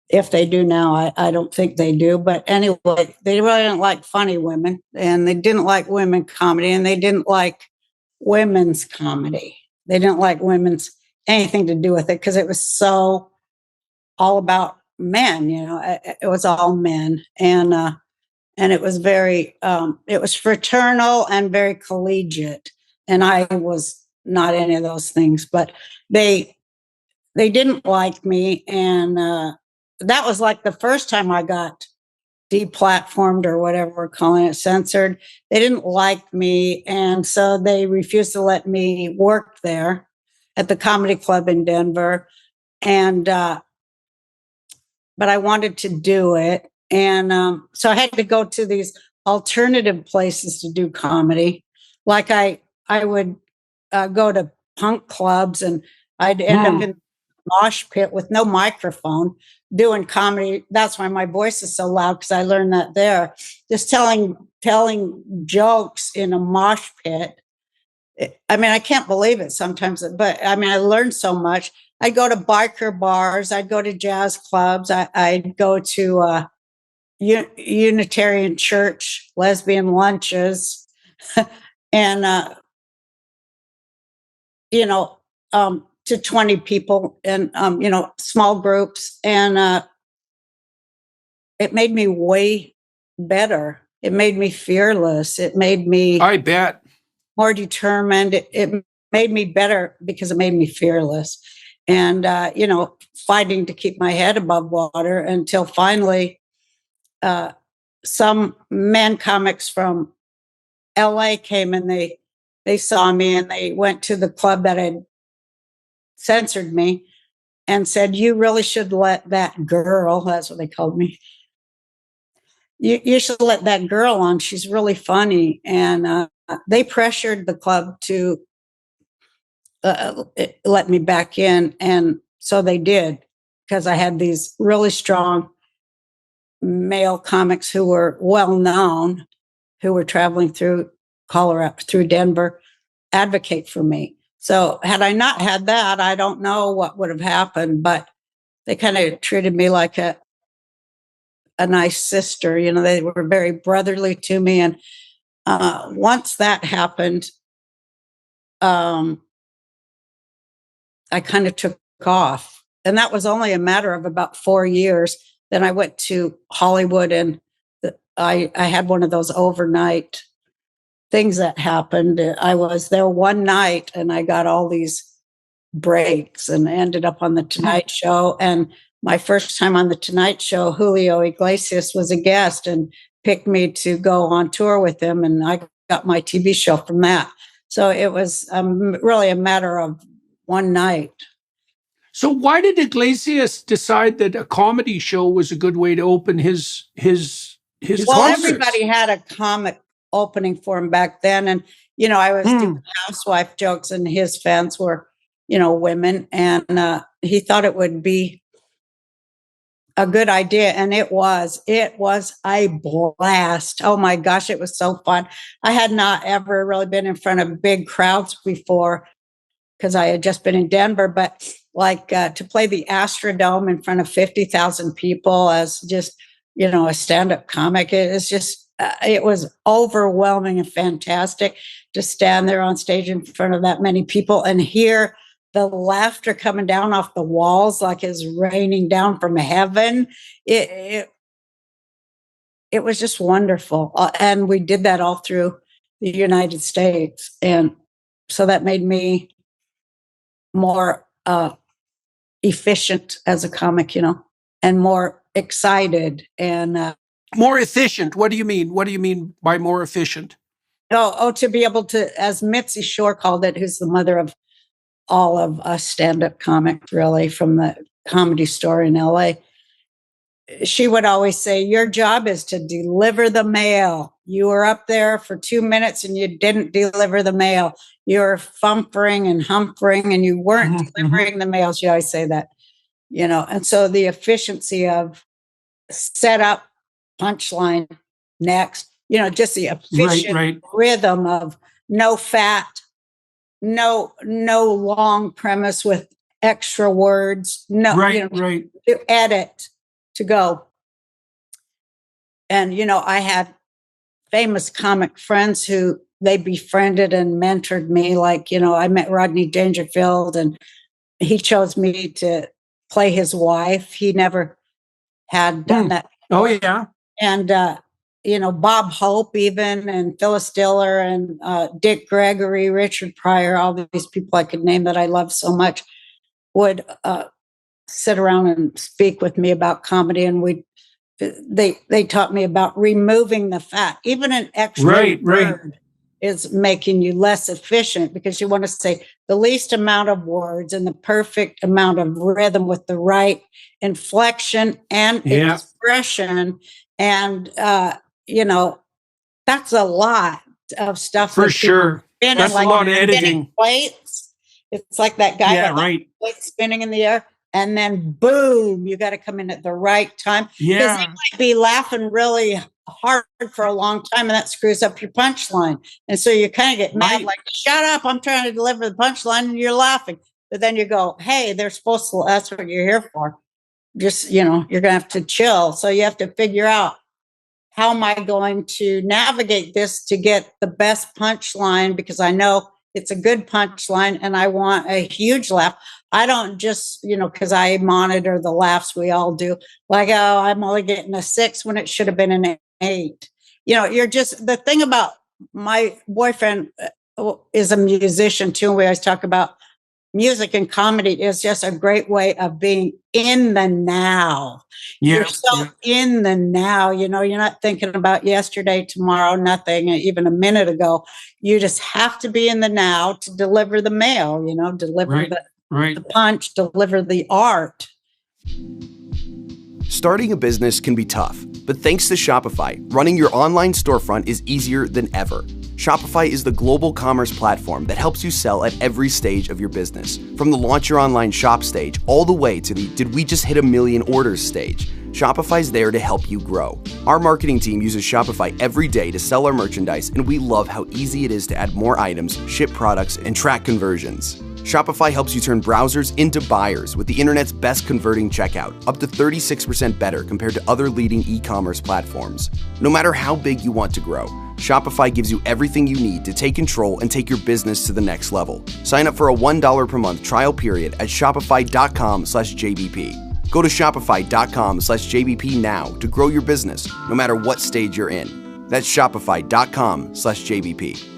If they do now, I don't think they do. But anyway, they really didn't like funny women, and they didn't like women comedy, and they didn't like women's comedy. They didn't like women's anything to do with it because it was so all about men. It was all men, and it was very, it was fraternal and very collegiate. And I was not any of those things, but they didn't like me, and that was like the first time I got deplatformed or whatever we're calling it, censored. They didn't like me, and so they refused to let me work there at the comedy club in Denver. And but I wanted to do it, and so I had to go to these alternative places to do comedy. Like I would go to punk clubs, and I'd end up in mosh pit with no microphone doing comedy. That's why my voice is so loud, because I learned that there. Just telling jokes in a mosh pit. I mean, I can't believe it sometimes, but I mean, I learned so much. I'd go to biker bars. I'd go to jazz clubs. I'd go to Unitarian church, lesbian lunches, and to 20 people, and small groups, and it made me way better. It made me fearless. It made me, I bet, more determined. It made me better because it made me fearless, and fighting to keep my head above water until finally some men comics from LA came, and they saw me, and they went to the club that had censored me and said, "You really should let that girl," that's what they called me, you should let that girl on. She's really funny. And they pressured the club to let me back in. And so they did, because I had these really strong male comics who were well known, who were traveling through Colorado, through Denver, advocate for me. So had I not had that, I don't know what would have happened, but they kind of treated me like a nice sister. They were very brotherly to me. And once that happened, I kind of took off. And that was only a matter of about 4 years. Then I went to Hollywood, and I had one of those overnight things that happened. I was there one night, and I got all these breaks, and ended up on the Tonight Show. And my first time on the Tonight Show, Julio Iglesias was a guest and picked me to go on tour with him, and I got my TV show from that. So it was really a matter of one night. So why did Iglesias decide that a comedy show was a good way to open his Well, concerts? everybody had a comic opening for him back then, and I was doing housewife jokes, and his fans were women, and he thought it would be a good idea, and it was a blast. Oh my gosh, it was so fun. I had not ever really been in front of big crowds before, because I had just been in Denver, but to play the Astrodome in front of 50,000 people as just, a stand-up comic, it was overwhelming and fantastic to stand there on stage in front of that many people and hear the laughter coming down off the walls like it's raining down from heaven. It was just wonderful. And we did that all through the United States. And so that made me more efficient as a comic, and more excited and more efficient. What do you mean? What do you mean by more efficient? to be able to, as Mitzi Shore called it, who's the mother of all of us stand-up comics, really, from the Comedy Store in LA. She would always say, your job is to deliver the mail. You were up there for 2 minutes and you didn't deliver the mail. You were fumpering and humpering and you weren't delivering the mail. She always say that, and so the efficiency of set up, punchline, next, just the efficient rhythm of no fat, no long premise with extra words, to edit, to go. And, I had famous comic friends who they befriended and mentored me. Like, I met Rodney Dangerfield and he chose me to play his wife. He never had done that before. Oh, yeah. And, Bob Hope even, and Phyllis Diller and Dick Gregory, Richard Pryor, all these people I could name that I love so much would sit around and speak with me about comedy. And they taught me about removing the fat. Even an extra word is making you less efficient because you want to say the least amount of words and the perfect amount of rhythm with the right inflection and expression. And, that's a lot of stuff. For sure. That's a lot of editing. Plates. It's like that guy plate spinning in the air. And then boom, you got to come in at the right time. Because they might be laughing really hard for a long time and that screws up your punchline. And so you kind of get mad, like, shut up, I'm trying to deliver the punchline and you're laughing. But then you go, hey, they're supposed to, that's what you're here for. Just, you're going to have to chill. So you have to figure out, how am I going to navigate this to get the best punchline? Because I know it's a good punchline and I want a huge laugh. I don't just, because I monitor the laughs we all do, like, oh, I'm only getting a 6 when it should have been an 8. You're just, the thing about my boyfriend is a musician too. And we always talk about music and comedy is just a great way of being in the now. You're so in the now, you're not thinking about yesterday, tomorrow, nothing, even a minute ago. You just have to be in the now to deliver the mail, deliver the punch, deliver the art. Starting a business can be tough, but thanks to Shopify, running your online storefront is easier than ever. Shopify is the global commerce platform that helps you sell at every stage of your business. From the launch your online shop stage all the way to the did we just hit 1 million orders stage. Shopify's there to help you grow. Our marketing team uses Shopify every day to sell our merchandise, and we love how easy it is to add more items, ship products, and track conversions. Shopify helps you turn browsers into buyers with the internet's best converting checkout, up to 36% better compared to other leading e-commerce platforms. No matter how big you want to grow, Shopify gives you everything you need to take control and take your business to the next level. Sign up for a $1 per month trial period at shopify.com/JBP. Go to shopify.com/JBP now to grow your business, no matter what stage you're in. That's shopify.com/JBP.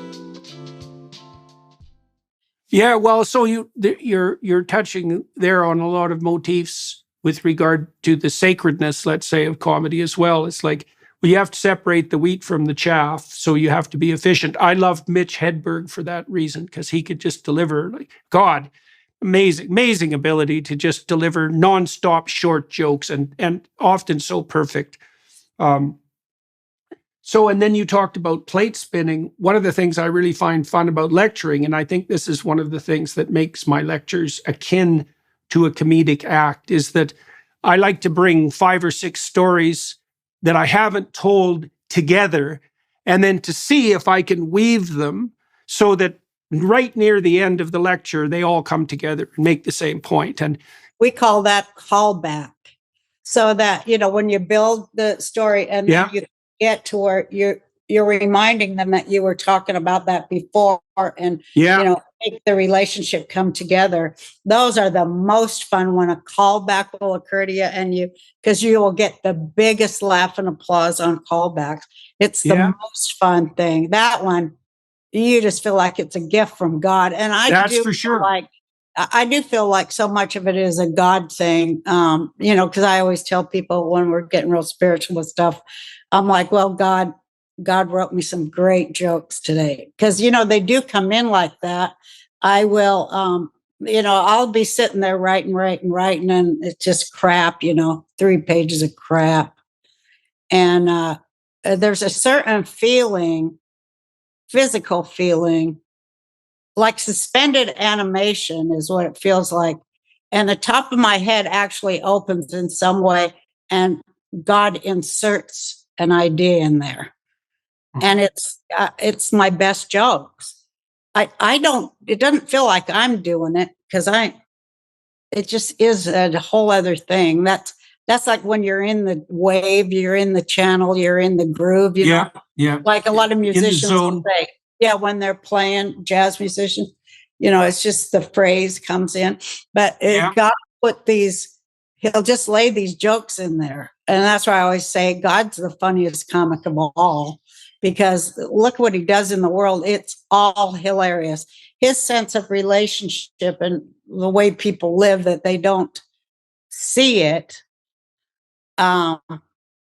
Yeah, well, so you're touching there on a lot of motifs with regard to the sacredness, let's say, of comedy as well. It's like, well, you have to separate the wheat from the chaff, so you have to be efficient. I loved Mitch Hedberg for that reason, because he could just deliver, like, God, amazing ability to just deliver nonstop short jokes and often so perfect. And then you talked about plate spinning. One of the things I really find fun about lecturing, and I think this is one of the things that makes my lectures akin to a comedic act, is that I like to bring 5 or 6 stories that I haven't told together, and then to see if I can weave them so that right near the end of the lecture, they all come together and make the same point. And we call that callback. So that, when you build the story and then you get to where you're reminding them that you were talking about that before and, make the relationship come together. Those are the most fun when a callback will occur to you because you will get the biggest laugh and applause on callbacks. It's the most fun thing. That one, you just feel like it's a gift from God. And I that's do for sure. like I do feel like so much of it is a God thing, because I always tell people when we're getting real spiritual with stuff, I'm like, well, God wrote me some great jokes today. Because, they do come in like that. I will, I'll be sitting there writing, and it's just crap, 3 pages of crap. And there's a certain feeling, physical feeling, like suspended animation is what it feels like. And the top of my head actually opens in some way, and God inserts an idea in there. And it's my best jokes. I don't, it doesn't feel like I'm doing it because it just is a whole other thing. That's like when you're in the wave, you're in the channel, you're in the groove, Yeah. like a lot of musicians zone. say. Yeah, when they're playing, jazz musicians, it's just the phrase comes in. But God put he'll just lay these jokes in there. And that's why I always say God's the funniest comic of all, because look what he does in the world. It's all hilarious. His sense of relationship and the way people live, that they don't see it,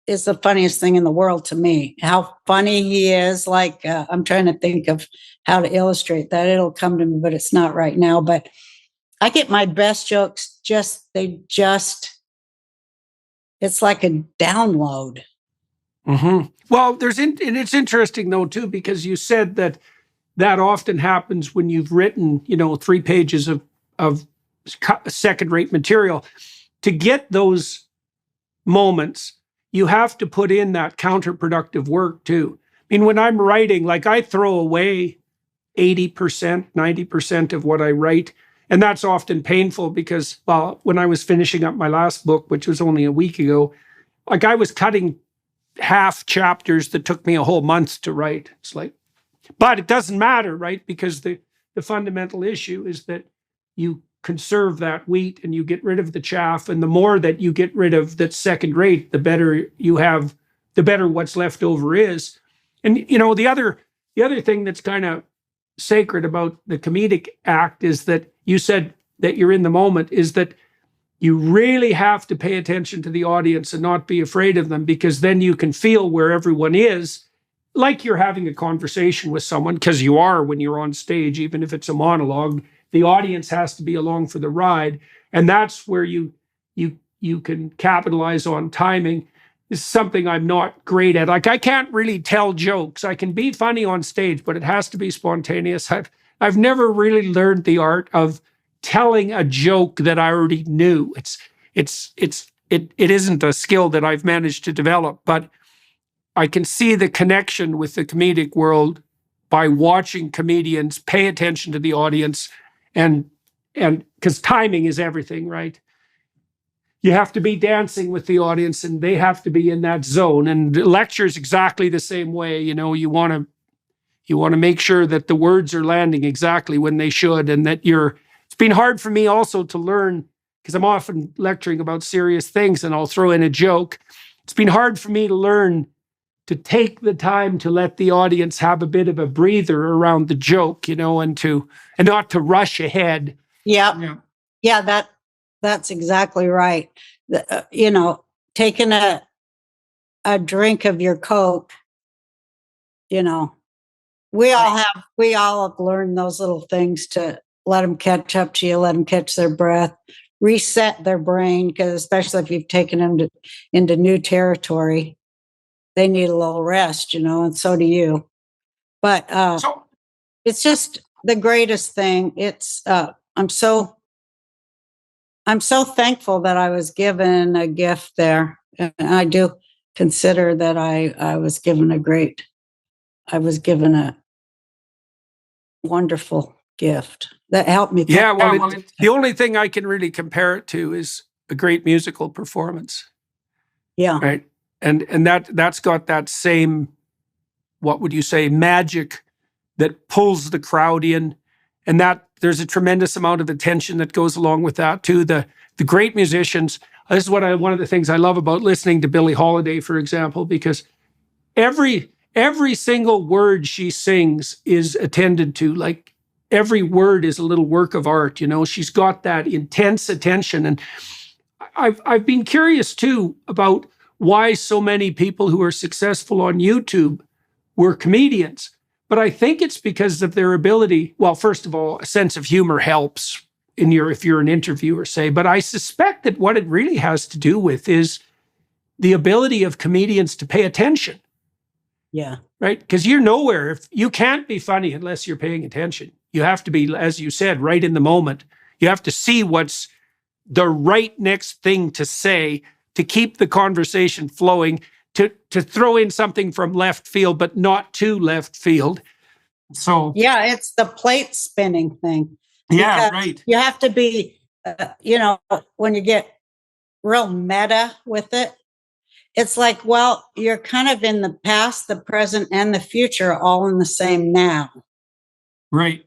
is the funniest thing in the world to me. How funny he is. Like, I'm trying to think of how to illustrate that. It'll come to me, but it's not right now. But I get my best jokes, it's like a download. Mm-hmm. Well, and it's interesting though, too, because you said that often happens when you've written, 3 pages of second-rate material. To get those moments, you have to put in that counterproductive work too. I mean, when I'm writing, like, I throw away 80%, 90% of what I write. And that's often painful because, well, when I was finishing up my last book, which was only a week ago, like, I was cutting half chapters that took me a whole month to write. It's like, but it doesn't matter, right? Because the fundamental issue is that you conserve that wheat and you get rid of the chaff. And the more that you get rid of that's second rate, the better you have, the better what's left over is. And, the other thing that's kind of sacred about the comedic act is that you said that you're in the moment, is that you really have to pay attention to the audience and not be afraid of them, because then you can feel where everyone is, like you're having a conversation with someone, because you are when you're on stage, even if it's a monologue. The audience has to be along for the ride, and that's where you can capitalize on timing. This is something I'm not great at. Like, I can't really tell jokes. I can be funny on stage, but it has to be spontaneous. I've never really learned the art of telling a joke that I already knew. It isn't a skill that I've managed to develop, but I can see the connection with the comedic world by watching comedians pay attention to the audience, and because timing is everything, right? You have to be dancing with the audience and they have to be in that zone. And lectures exactly the same way. You want to make sure that the words are landing exactly when they should, and that it's been hard for me also to learn, because I'm often lecturing about serious things and I'll throw in a joke. It's been hard for me to learn to take the time to let the audience have a bit of a breather around the joke, and not to rush ahead. Yeah. That's exactly right. Taking a drink of your Coke, we all have learned those little things to let them catch up to you, let them catch their breath, reset their brain, because especially if you've taken them into new territory, they need a little rest, and so do you. But it's just the greatest thing. It's I'm so thankful that I was given a gift there. And I do consider that I was given a wonderful gift that helped me. Yeah, well, the only thing I can really compare it to is a great musical performance. Yeah. Right. And that's got that same, what would you say, magic that pulls the crowd in, and that there's a tremendous amount of attention that goes along with that too. The great musicians. This is one of the things I love about listening to Billie Holiday, for example, because every single word she sings is attended to. Like, every word is a little work of art. She's got that intense attention. And I've been curious too about why so many people who are successful on YouTube were comedians. But I think it's because of their ability. Well, first of all, a sense of humor helps if you're an interviewer, say. But I suspect that what it really has to do with is the ability of comedians to pay attention. Yeah. Right? Because you're nowhere. If you can't be funny unless you're paying attention. You have to be, as you said, right in the moment. You have to see what's the right next thing to say to keep the conversation flowing, to throw in something from left field, but not too left field. So yeah, it's the plate spinning thing. Yeah, right. You have to be, when you get real meta with it, it's like, well, you're kind of in the past, the present, and the future all in the same now. Right.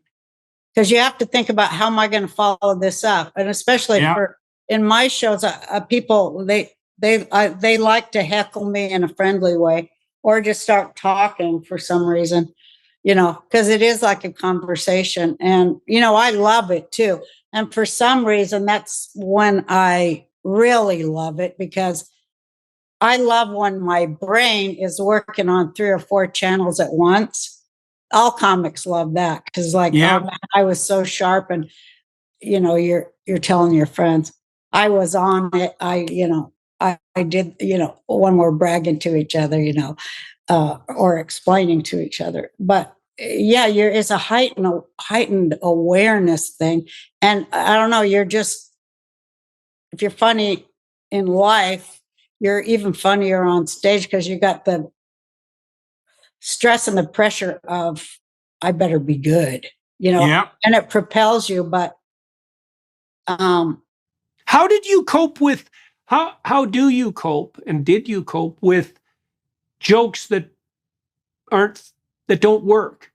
Because you have to think about, how am I going to follow this up? And especially in my shows, people, they like to heckle me in a friendly way, or just start talking for some reason, because it is like a conversation. And, I love it too. And for some reason, that's when I really love it, because I love when my brain is working on 3 or 4 channels at once. All comics love that, because oh man, I was so sharp, and you're telling your friends, I was on it. I did, when we're bragging to each other, or explaining to each other. But it's a heightened awareness thing. And I don't know, if you're funny in life, you're even funnier on stage, because you got the stress and the pressure of, I better be good, and it propels you. But how did you cope with, how do you cope, and did you cope with jokes that don't work?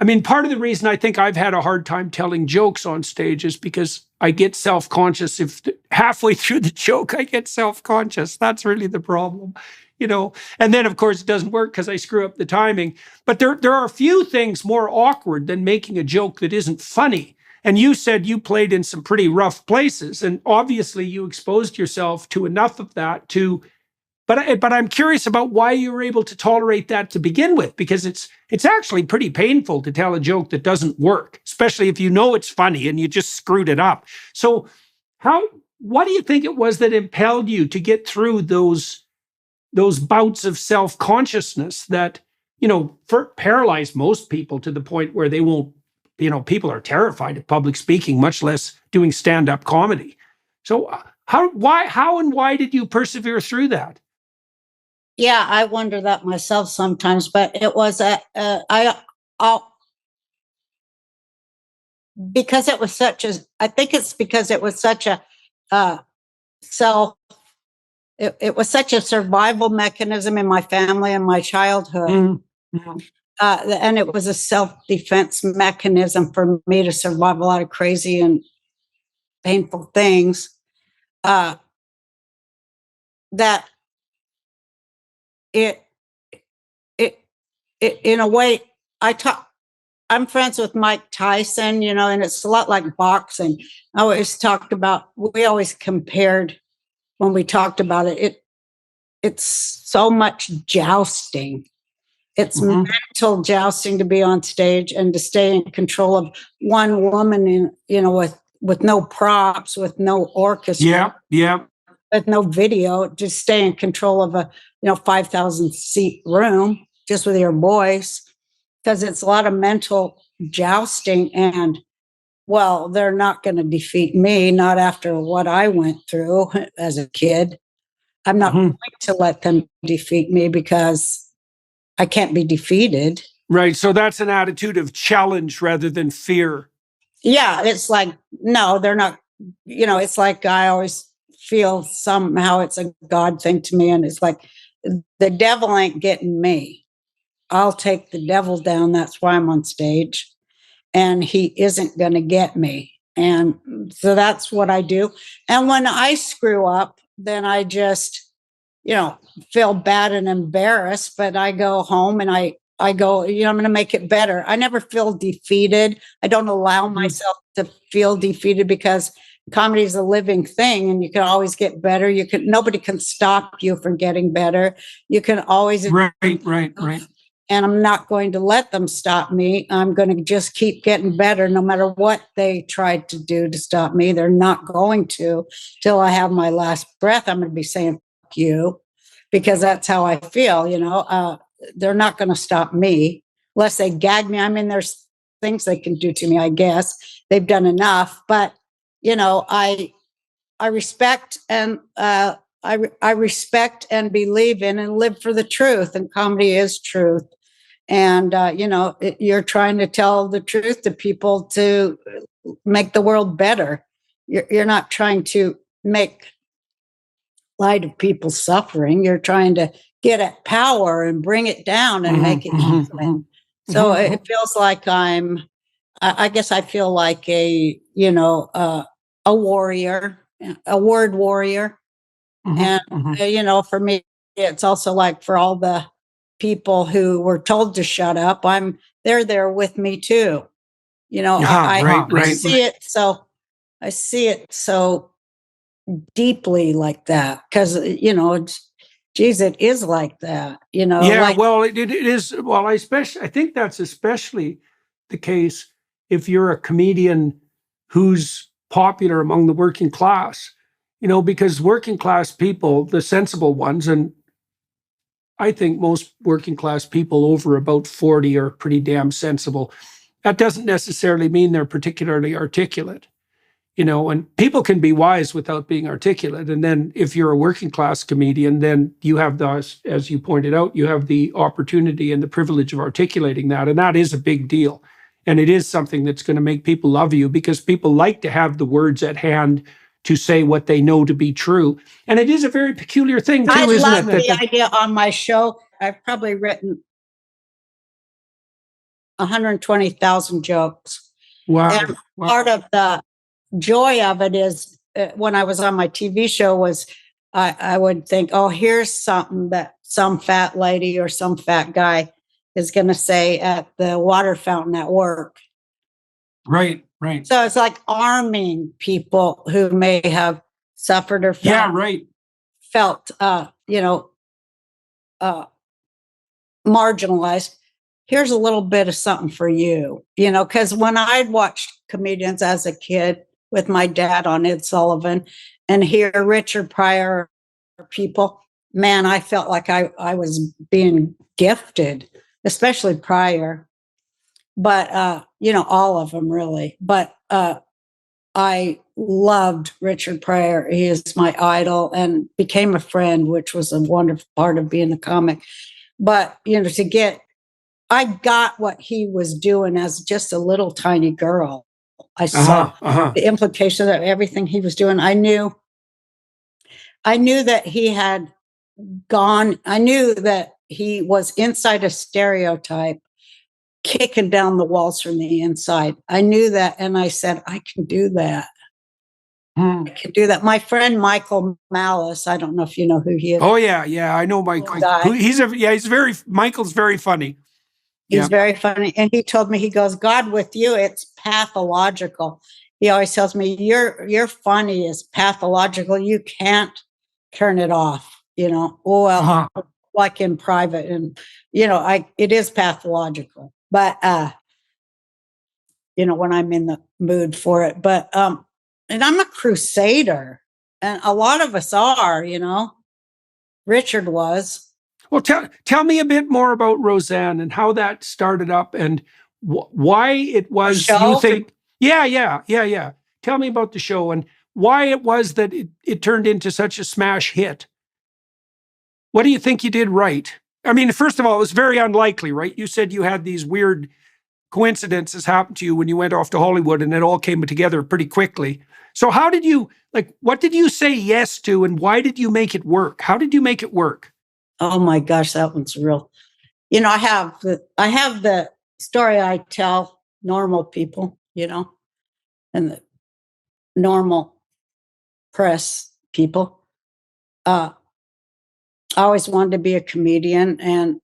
I mean, part of the reason I think I've had a hard time telling jokes on stage is because I get self-conscious. If halfway through the joke I get self-conscious, that's really the problem, And then, of course, it doesn't work because I screw up the timing. But there are a few things more awkward than making a joke that isn't funny. And you said you played in some pretty rough places, and obviously you exposed yourself to enough of that to. But I'm curious about why you were able to tolerate that to begin with, because it's actually pretty painful to tell a joke that doesn't work, especially if it's funny and you just screwed it up. So what do you think it was that impelled you to get through those bouts of self-consciousness that, paralyze most people to the point where they won't, people are terrified of public speaking, much less doing stand-up comedy. So how and why did you persevere through that? Yeah, I wonder that myself sometimes, but it was because it was such a, I think it's because it was such a it was such a survival mechanism in my family and my childhood. Mm-hmm. And it was a self-defense mechanism for me to survive a lot of crazy and painful things. That it in a way, I'm friends with Mike Tyson, and it's a lot like boxing. We always compared, when we talked about it, it's so much jousting. It's mental jousting to be on stage and to stay in control of one woman with no props, with no orchestra. Yeah. With no video, just stay in control of a 5,000 seat room just with your voice, because it's a lot of mental jousting. And well, they're not going to defeat me, not after what I went through as a kid. I'm not going to let them defeat me, because I can't be defeated. Right. So that's an attitude of challenge rather than fear. Yeah, it's like, no, they're not. It's like, I always feel somehow it's a God thing to me, and it's like, the devil ain't getting me. I'll take the devil down. That's why I'm on stage, and he isn't going to get me. And so that's what I do. And when I screw up, then I just feel bad and embarrassed, but I go home and I I go, I'm going to make it better. I never feel defeated. I don't allow myself to feel defeated, because comedy is a living thing and you can always get better. Nobody can stop you from getting better. You can always, Right. and I'm not going to let them stop me. I'm going to just keep getting better no matter what they tried to do to stop me. They're not going to. Till I have my last breath, I'm going to be saying, fuck you, because that's how I feel, they're not going to stop me unless they gag me. I mean, there's things they can do to me, I guess. They've done enough, but I respect and I respect and believe in and live for the truth, and comedy is truth. And you're trying to tell the truth to people to make the world better. You're not trying to make light of people's suffering. You're trying to get at power and bring it down and make it human. So it feels like I guess I feel like a warrior, a word warrior. And for me, it's also like for all the people who were told to shut up, they're there with me too. I see it. So I see it so deeply like that, because geez, it is like that. Well, it is. Well, I think that's especially the case if you're a comedian who's popular among the working class. Because working class people, the sensible ones, and I think most working class people over about 40 are pretty damn sensible. That doesn't necessarily mean they're particularly articulate. And people can be wise without being articulate. And then if you're a working class comedian, then you have as you pointed out, you have the opportunity and the privilege of articulating that. And that is a big deal. And it is something that's going to make people love you, because people like to have the words at hand to say what they know to be true. And it is a very peculiar thing too, isn't it? I love the idea on my show. I've probably written 120,000 jokes. Wow. And part of the joy of it is when I was on my TV show was I would think, oh, here's something that some fat lady or some fat guy is going to say at the water fountain at work. Right. So it's like arming people who may have suffered or felt marginalized. Here's a little bit of something for you, because when I'd watched comedians as a kid with my dad on Ed Sullivan and hear Richard Pryor people, man, I felt like I was being gifted, especially Pryor. But, all of them really. But I loved Richard Pryor. He is my idol and became a friend, which was a wonderful part of being a comic. But, I got what he was doing as just a little tiny girl. I saw the implication of everything he was doing. I knew that he had gone. I knew that he was inside a stereotype, kicking down the walls from the inside. I knew that. And I said, I can do that. I can do that. My friend, Michael Malice, I don't know if you know who he is. Oh yeah. I know Michael. Michael's very funny. He's very funny. And he told me, he goes, God with you, it's pathological. He always tells me, your funny is pathological. You can't turn it off, like in private. And, it is pathological. But, when I'm in the mood for it. But, and I'm a crusader. And a lot of us are, Richard was. Well, tell me a bit more about Roseanne and how that started up and why it was you think. Yeah. Tell me about the show and why it was that it turned into such a smash hit. What do you think you did right? I mean, first of all, it was very unlikely, right? You said you had these weird coincidences happen to you when you went off to Hollywood and it all came together pretty quickly. So how did you, what did you say yes to and why did you make it work? How did you make it work? Oh my gosh, that one's real. I have the story I tell normal people, and the normal press people. I always wanted to be a comedian, and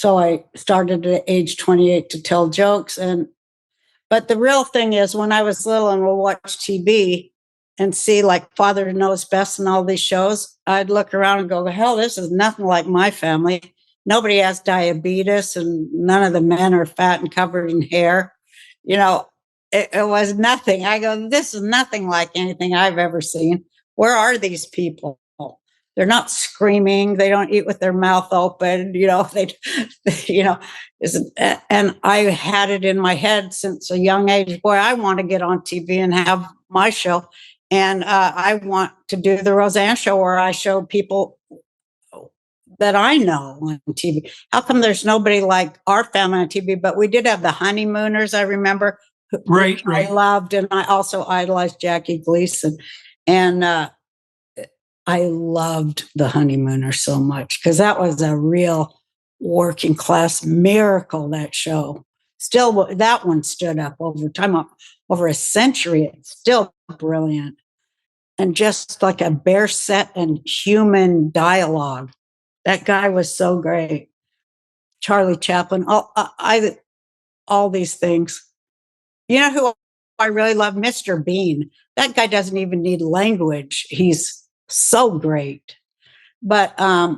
so I started at age 28 to tell jokes. But the real thing is, when I was little and we'll watch TV and see like Father Knows Best and all these shows, I'd look around and go, hell, this is nothing like my family. Nobody has diabetes and none of the men are fat and covered in hair. It was nothing. I go, this is nothing like anything I've ever seen. Where are these people? They're not screaming. They don't eat with their mouth open. And I had it in my head since a young age, boy, I want to get on TV and have my show. And I want to do the Roseanne show where I show people that I know on TV. How come there's nobody like our family on TV? But we did have the Honeymooners, I remember. Right. I loved, and I also idolized Jackie Gleason. And I loved the Honeymooners so much because that was a real working class miracle, that show. Still, that one stood up over time, over a century. It's still brilliant. And just like a bare set and human dialogue. That guy was so great. Charlie Chaplin, all these things. You know who I really love? Mr. Bean. That guy doesn't even need language. He's so great. But, so I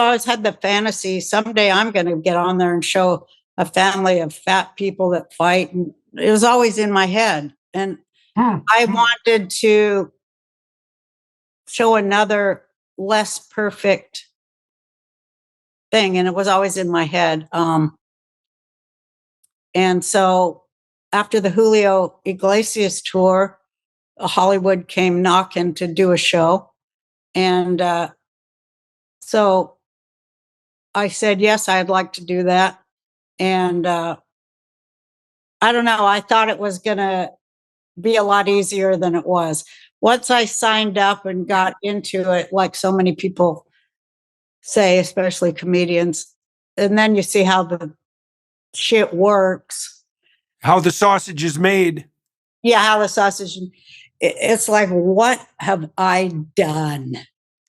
always had the fantasy, someday I'm going to get on there and show a family of fat people that fight. And it was always in my head. And I wanted to show another less perfect thing. And it was always in my head. And so after the Julio Iglesias tour, Hollywood came knocking to do a show. And so I said, yes, I'd like to do that. And I don't know, I thought it was going to be a lot easier than it was. Once I signed up and got into it, like so many people say, especially comedians, and then you see how the shit works. How the sausage is made. Yeah, how the sausage, it's like, what have I done?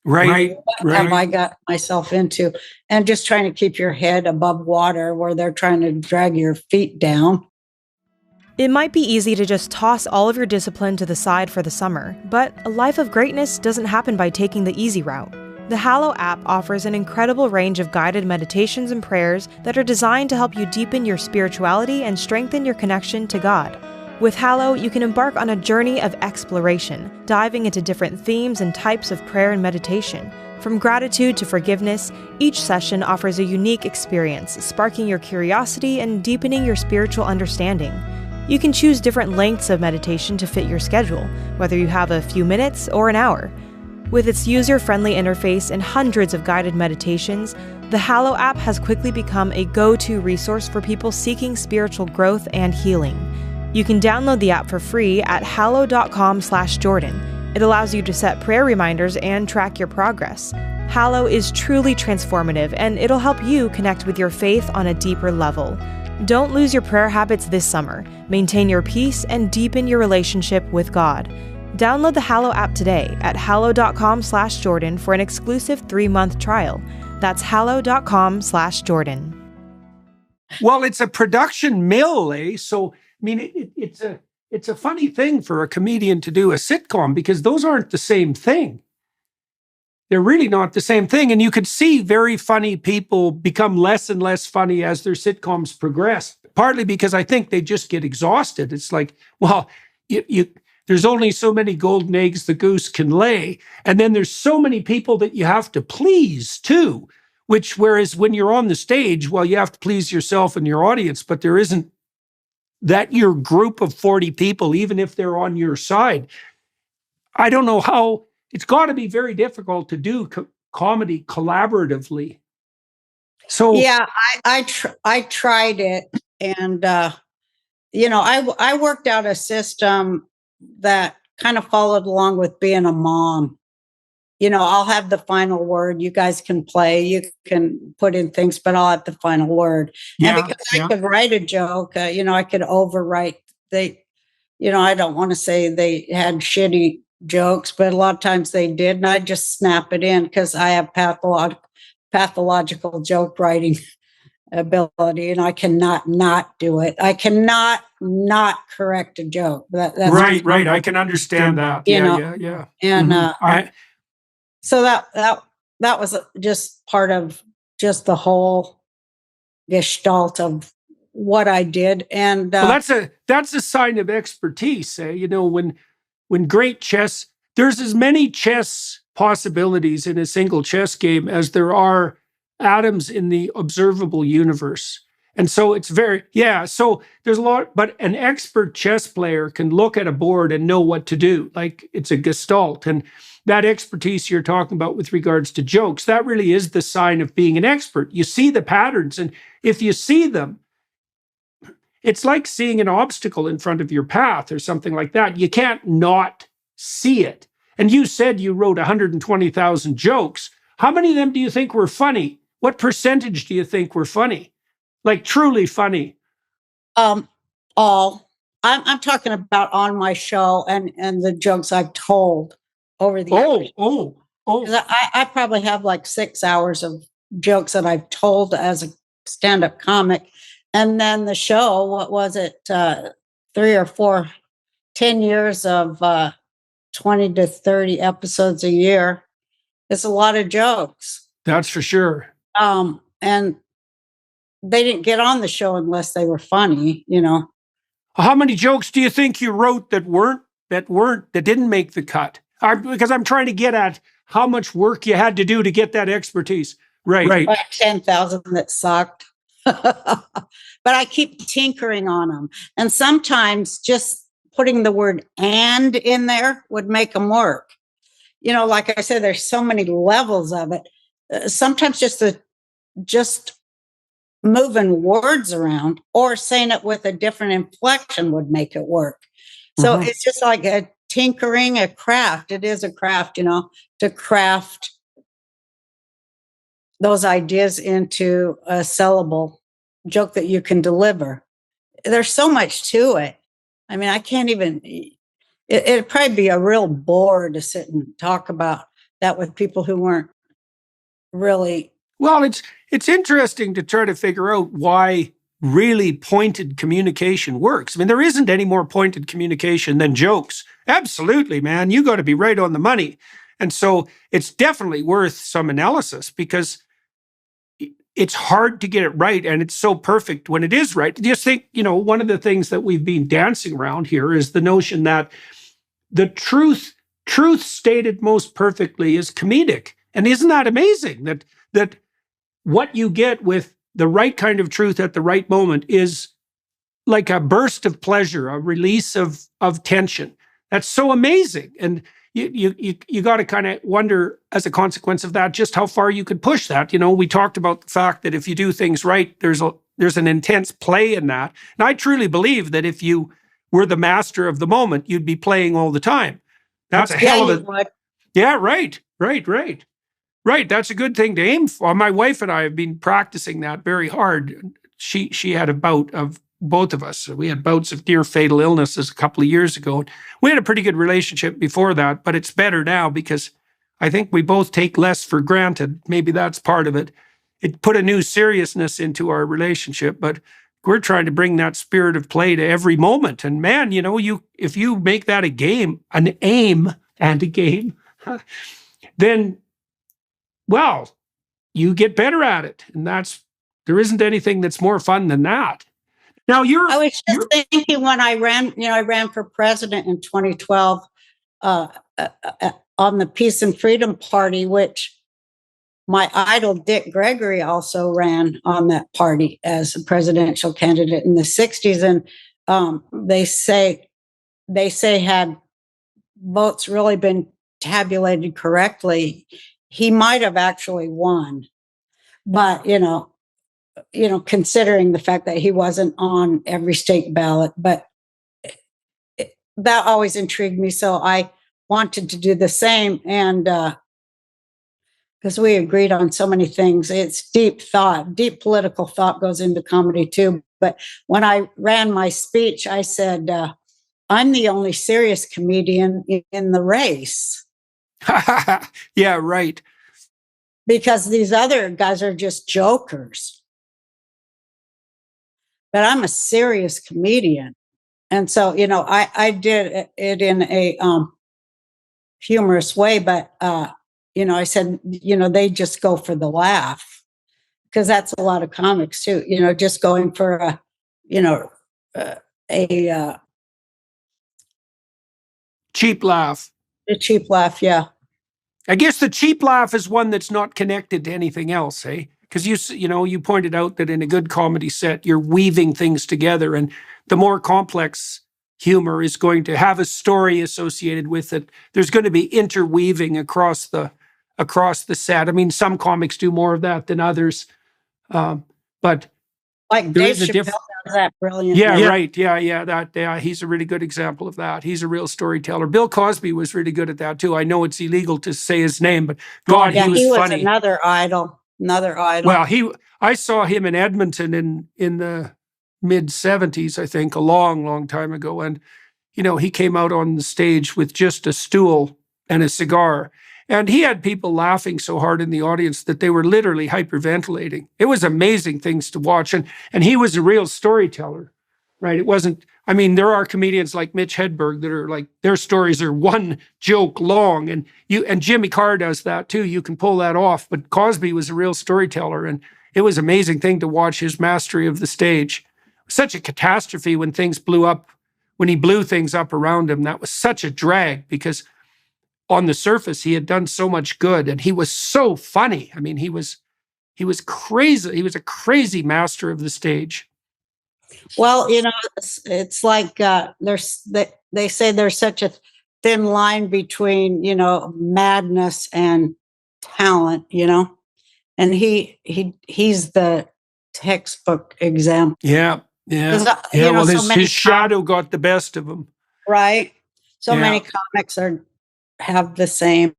Right. What have I got myself into? And just trying to keep your head above water where they're trying to drag your feet down. It might be easy to just toss all of your discipline to the side for the summer, but a life of greatness doesn't happen by taking the easy route. The Hallow app offers an incredible range of guided meditations and prayers that are designed to help you deepen your spirituality and strengthen your connection to God. With Hallow, you can embark on a journey of exploration, diving into different themes and types of prayer and meditation. From gratitude to forgiveness, each session offers a unique experience, sparking your curiosity and deepening your spiritual understanding. You can choose different lengths of meditation to fit your schedule, whether you have a few minutes or an hour. With its user-friendly interface and hundreds of guided meditations, the Hallow app has quickly become a go-to resource for people seeking spiritual growth and healing. You can download the app for free at hallow.com/Jordan. It allows you to set prayer reminders and track your progress. Hallow is truly transformative, and it'll help you connect with your faith on a deeper level. Don't lose your prayer habits this summer. Maintain your peace and deepen your relationship with God. Download the Hallow app today at hallow.com/Jordan for an exclusive 3-month trial. That's hallow.com/Jordan. Well, it's a production mill, eh? So, I mean, it's a funny thing for a comedian to do a sitcom because those aren't the same thing. They're really not the same thing. And you could see very funny people become less and less funny as their sitcoms progress, partly because I think they just get exhausted. It's like, well, there's only so many golden eggs the goose can lay. And then there's so many people that you have to please too, whereas when you're on the stage, well, you have to please yourself and your audience, but there isn't that your group of 40 people, even if they're on your side. I don't know how. It's got to be very difficult to do comedy collaboratively. So yeah, I tried it, and I worked out a system that kind of followed along with being a mom. I'll have the final word. You guys can play, you can put in things, but I'll have the final word. And because I could write a joke, I could overwrite. I don't want to say they had shitty jokes, but a lot of times they did, and I just snap it in because I have pathological joke writing ability, and I cannot not do it. I cannot not correct a joke. That's right. I can understand that. Yeah. And I so that was just part of just the whole gestalt of what I did. And well, that's a sign of expertise. When great chess, there's as many chess possibilities in a single chess game as there are atoms in the observable universe. And so it's so there's a lot, but an expert chess player can look at a board and know what to do. Like it's a gestalt. And that expertise you're talking about with regards to jokes, that really is the sign of being an expert. You see the patterns, and if you see them, it's like seeing an obstacle in front of your path or something like that. You can't not see it. And you said you wrote 120,000 jokes. How many of them do you think were funny? What percentage do you think were funny? Like truly funny? All. I'm talking about on my show and the jokes I've told over the years. 'Cause I probably have like 6 hours of jokes that I've told as a stand-up comic. And then the show, what was it? 3 or 4, 10 years of 20 to 30 episodes a year. It's a lot of jokes. That's for sure. And they didn't get on the show unless they were funny, How many jokes do you think you wrote that didn't make the cut? Because I'm trying to get at how much work you had to do to get that expertise. Right. Like 10,000 that sucked. But I keep tinkering on them. And sometimes just putting the word "and" in there would make them work. Like I said, there's so many levels of it. Sometimes just moving words around or saying it with a different inflection would make it work. So it's just like a tinkering, a craft. It is a craft, to craft those ideas into a sellable joke that you can deliver. There's so much to it. I mean, I can't even, it'd probably be a real bore to sit and talk about that with people who weren't really. Well, it's interesting to try to figure out why really pointed communication works. I mean, there isn't any more pointed communication than jokes. Absolutely, man. You got to be right on the money. And so it's definitely worth some analysis because it's hard to get it right, and it's so perfect when it is right. Just think, one of the things that we've been dancing around here is the notion that the truth stated most perfectly is comedic. And isn't that amazing that what you get with the right kind of truth at the right moment is like a burst of pleasure, a release of tension. That's so amazing. And you got to kind of wonder, as a consequence of that, just how far you could push that. We talked about the fact that if you do things right, there's an intense play in that. And I truly believe that if you were the master of the moment, you'd be playing all the time. That's a hell of a... Yeah, right. That's a good thing to aim for. My wife and I have been practicing that very hard. She had a bout of, both of us, we had bouts of near fatal illnesses a couple of years ago. We had a pretty good relationship before that, but it's better now because I think we both take less for granted. Maybe that's part of it. It put a new seriousness into our relationship, but we're trying to bring that spirit of play to every moment. And man, if you make that a game, an aim and a game, then, well, you get better at it. And there isn't anything that's more fun than that. Now I was just thinking when I ran for president in 2012 on the Peace and Freedom Party, which my idol Dick Gregory also ran on that party as a presidential candidate in the 60s. And they say had votes really been tabulated correctly, he might have actually won. But, considering the fact that he wasn't on every state ballot, but that always intrigued me. So I wanted to do the same. And because we agreed on so many things, it's deep political thought goes into comedy too. But when I ran my speech, I said, I'm the only serious comedian in the race. Yeah, right. Because these other guys are just jokers. but I'm a serious comedian. And so, I did it in a humorous way, but, I said, they just go for the laugh, because that's a lot of comics too, just going for a Cheap laugh. cheap laugh. Yeah. I guess the cheap laugh is one that's not connected to anything else, hey? Because you pointed out that in a good comedy set, you're weaving things together, and the more complex humor is going to have a story associated with it. There's going to be interweaving across the set. I mean, some comics do more of that than others, but Like there Dave is a Chappelle does that brilliant. yeah, right. Yeah. He's a really good example of that. He's a real storyteller. Bill Cosby was really good at that too. I know it's illegal to say his name, but God, Yeah, he was funny. another idol. Well, I saw him in Edmonton in the mid 70s, I think, a long, long time ago. And, he came out on the stage with just a stool and a cigar. And he had people laughing so hard in the audience that they were literally hyperventilating. It was amazing things to watch. And he was a real storyteller, right? It wasn't, I mean, there are comedians like Mitch Hedberg that are like, their stories are one joke long. And Jimmy Carr does that too. You can pull that off. But Cosby was a real storyteller. And it was an amazing thing to watch his mastery of the stage. Such a catastrophe when things blew up, when he blew things up around him. That was such a drag, because on the surface, he had done so much good, and he was so funny. I mean, he was crazy. He was a crazy master of the stage. Well, it's like they say there's such a thin line between madness and talent, and he's the textbook example. Yeah. Well, his shadow got the best of him, right? So many comics have the same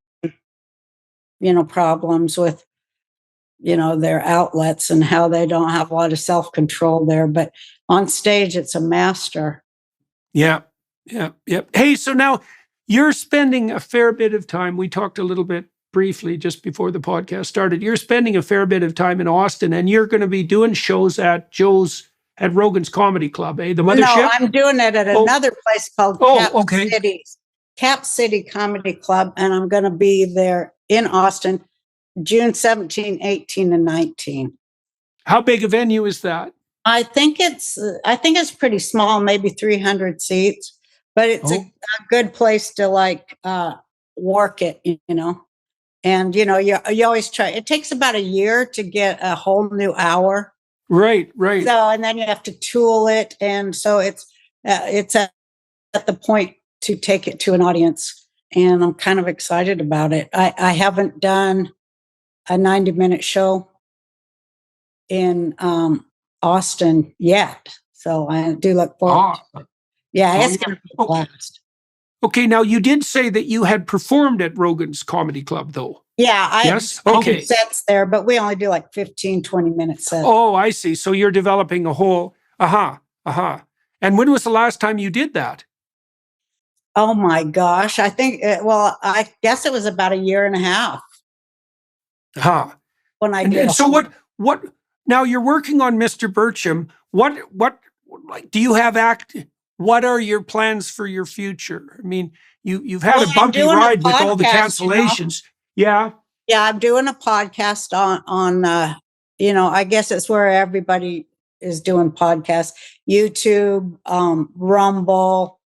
problems with their outlets and how they don't have a lot of self-control there, but on stage it's a master. Yeah. Hey, so now you're spending a fair bit of time, we talked a little bit briefly just before the podcast started, you're spending a fair bit of time in Austin, and you're going to be doing shows at Rogan's Comedy Club, the mothership? No, I'm doing it at another place called Cap City Comedy Club, and I'm going to be there in Austin June 17, 18, and 19. How big a venue is that? I think it's pretty small, maybe 300 seats, but it's a good place to work it, And you always try. It takes about a year to get a whole new hour. Right. So, and then you have to tool it, and so it's at the point to take it to an audience, and I'm kind of excited about it. I haven't done a 90-minute show in Austin yet, so I do look forward to it. Yeah, it's going to be a blast. Okay, now you did say that you had performed at Rogan's Comedy Club, though. Yeah, I have sets there, but we only do 15, 20-minute sets. Oh, I see. So you're developing a whole, And when was the last time you did that? Oh my gosh. I think, I guess it was about a year and a half. When I did. So what, now you're working on Mr. Burcham. What, do you have what are your plans for your future? I mean, you've had a bumpy ride with all the cancellations. Yeah. Yeah. I'm doing a podcast on I guess it's where everybody is doing podcasts, YouTube, Rumble,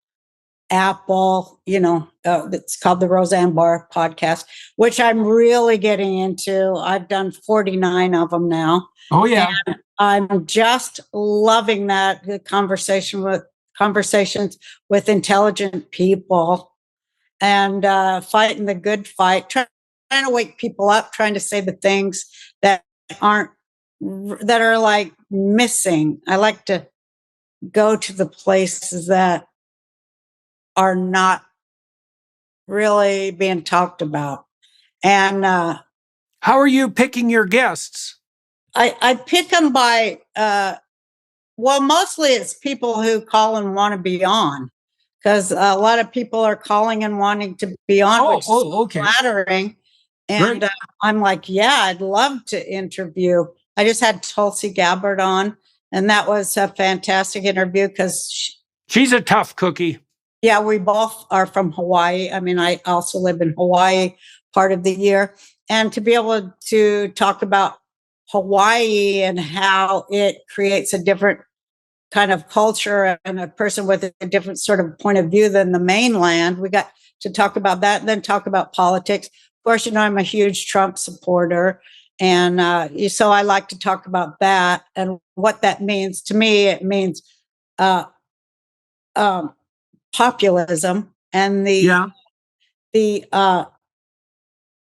Apple, it's called the Roseanne Barr podcast, which I'm really getting into. I've done 49 of them now. Oh yeah. And I'm just loving that, the conversations with intelligent people and fighting the good fight, trying to wake people up, trying to say the things that are missing. I like to go to the places that are not really being talked about. And how are you picking your guests? I pick them by, mostly it's people who call and want to be on, because a lot of people are calling and wanting to be on, which is flattering. And I'm like, yeah, I'd love to interview. I just had Tulsi Gabbard on, And that was a fantastic interview because She's a tough cookie. yeah, we both are from Hawaii. I mean, I also live in Hawaii part of the year. And to be able to talk about Hawaii and how it creates a different kind of culture and a person with a different sort of point of view than the mainland, we got to talk about that and then talk about politics. Of course, I'm a huge Trump supporter. And so I like to talk about that and what that means. To me, it means populism and the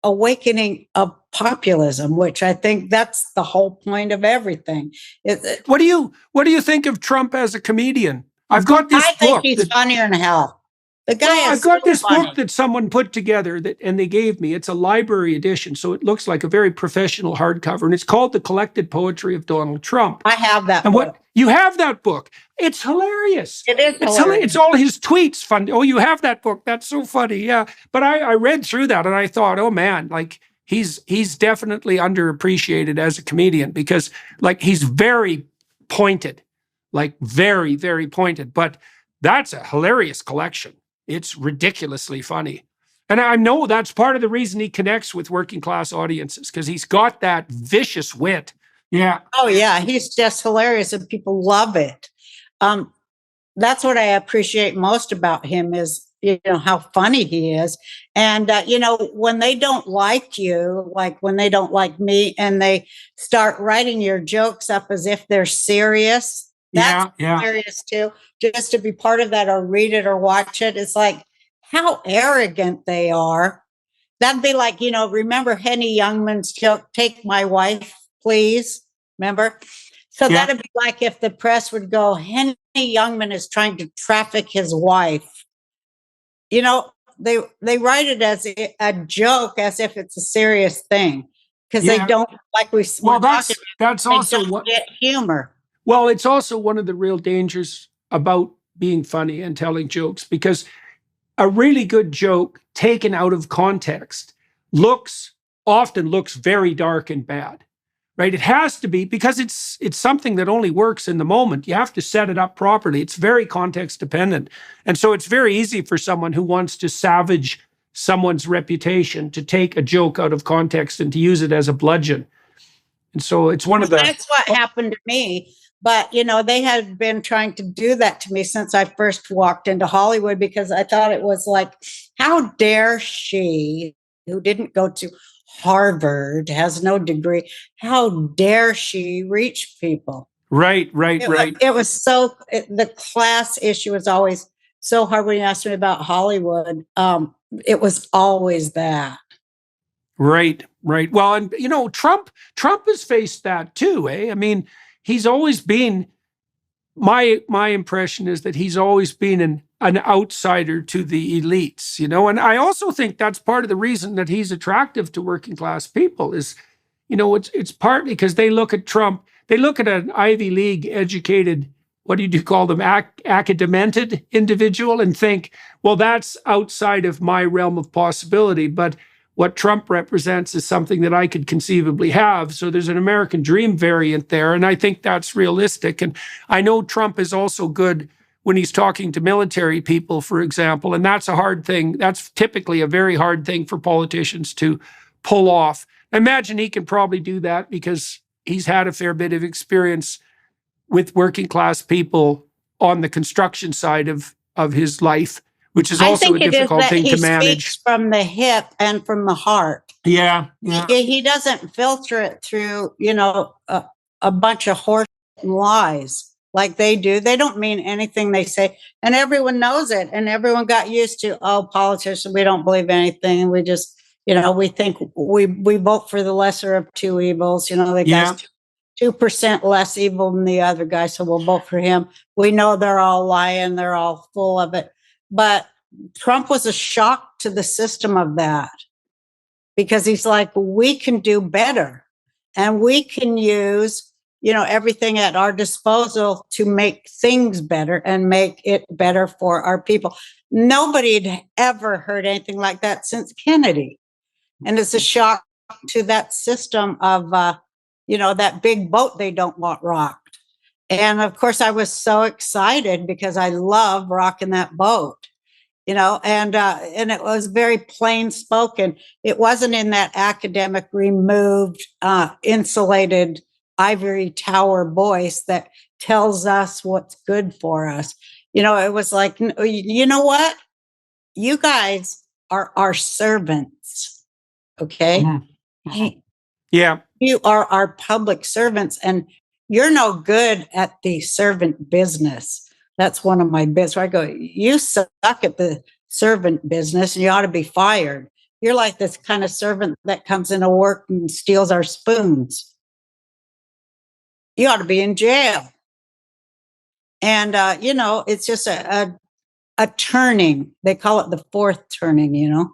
awakening of populism, which I think that's the whole point of everything. What do you think of Trump as a comedian? I've got this I book. think he's funnier than hell. The guy is I've got so this funny. book that someone put together and they gave me. It's a library edition, so it looks like a very professional hardcover, and it's called The Collected Poetry of Donald Trump. I have that And book. what you have that book? It's hilarious. It is hilarious. It's all his tweets. Fun. Oh, you have that book? That's so funny. Yeah. But I read through that and I thought, oh man, like he's definitely underappreciated as a comedian because like he's very pointed, like very, very pointed. But that's a hilarious collection. It's ridiculously funny. And I know that's part of the reason he connects with working class audiences because he's got that vicious wit. Yeah. Oh yeah, he's just hilarious and people love it. That's what I appreciate most about him is how funny he is. And when they don't like you, like when they don't like me and they start writing your jokes up as if they're serious, that's hilarious too. Just to be part of that or read it or watch it, it's like how arrogant they are. That'd be like, remember Henny Youngman's joke, "Take my wife, please." Remember? So that'd be like if the press would go, Henny Youngman is trying to traffic his wife. They write it as a joke, as if it's a serious thing, because they don't, like we. Well, that's also what get humor. Well, it's also one of the real dangers about being funny and telling jokes, because a really good joke taken out of context often looks very dark and bad. Right? It has to be, because it's something that only works in the moment. You have to set it up properly. It's very context dependent. And so it's very easy for someone who wants to savage someone's reputation to take a joke out of context and to use it as a bludgeon. And so it's one of the... That's what happened to me. But, they had been trying to do that to me since I first walked into Hollywood, because I thought it was like, how dare she, who didn't go to Harvard, has no degree, how dare she reach people? Right. It was the class issue was always so hard when you asked me about Hollywood. It was always that. Right. Well, and Trump has faced that too, eh? I mean, he's always been, my impression is that he's always been an outsider to the elites, and I also think that's part of the reason that he's attractive to working class people is, it's partly because they look at Trump, they look at an Ivy League educated, what do you call them, acadamented individual, and think, well, that's outside of my realm of possibility, but what Trump represents is something that I could conceivably have. So there's an American dream variant there. And I think that's realistic. And I know Trump is also good when he's talking to military people, for example. And that's a hard thing. That's typically a very hard thing for politicians to pull off. I imagine he can probably do that because he's had a fair bit of experience with working class people on the construction side of his life, which is also a difficult thing to manage. He speaks from the hip and from the heart. Yeah. He doesn't filter it through, a bunch of horse lies like they do. They don't mean anything they say, and everyone knows it. And everyone got used to, politicians, we don't believe anything. We just, we think we vote for the lesser of two evils. The guy's 2% less evil than the other guy, so we'll vote for him. We know they're all lying. They're all full of it. But Trump was a shock to the system of that, because he's like, we can do better and we can use, everything at our disposal to make things better and make it better for our people. Nobody had ever heard anything like that since Kennedy. And it's a shock to that system of, that big boat they don't want rocked. And of course, I was so excited because I love rocking that boat, and it was very plain spoken. It wasn't in that academic, removed, insulated ivory tower voice that tells us what's good for us. It was like, you know what? You guys are our servants. Okay. Mm-hmm. Yeah. You are our public servants, and you're no good at the servant business. That's one of my bits where I go, you suck at the servant business and you ought to be fired. You're like this kind of servant that comes into work and steals our spoons. You ought to be in jail. And, it's just a turning. They call it the fourth turning.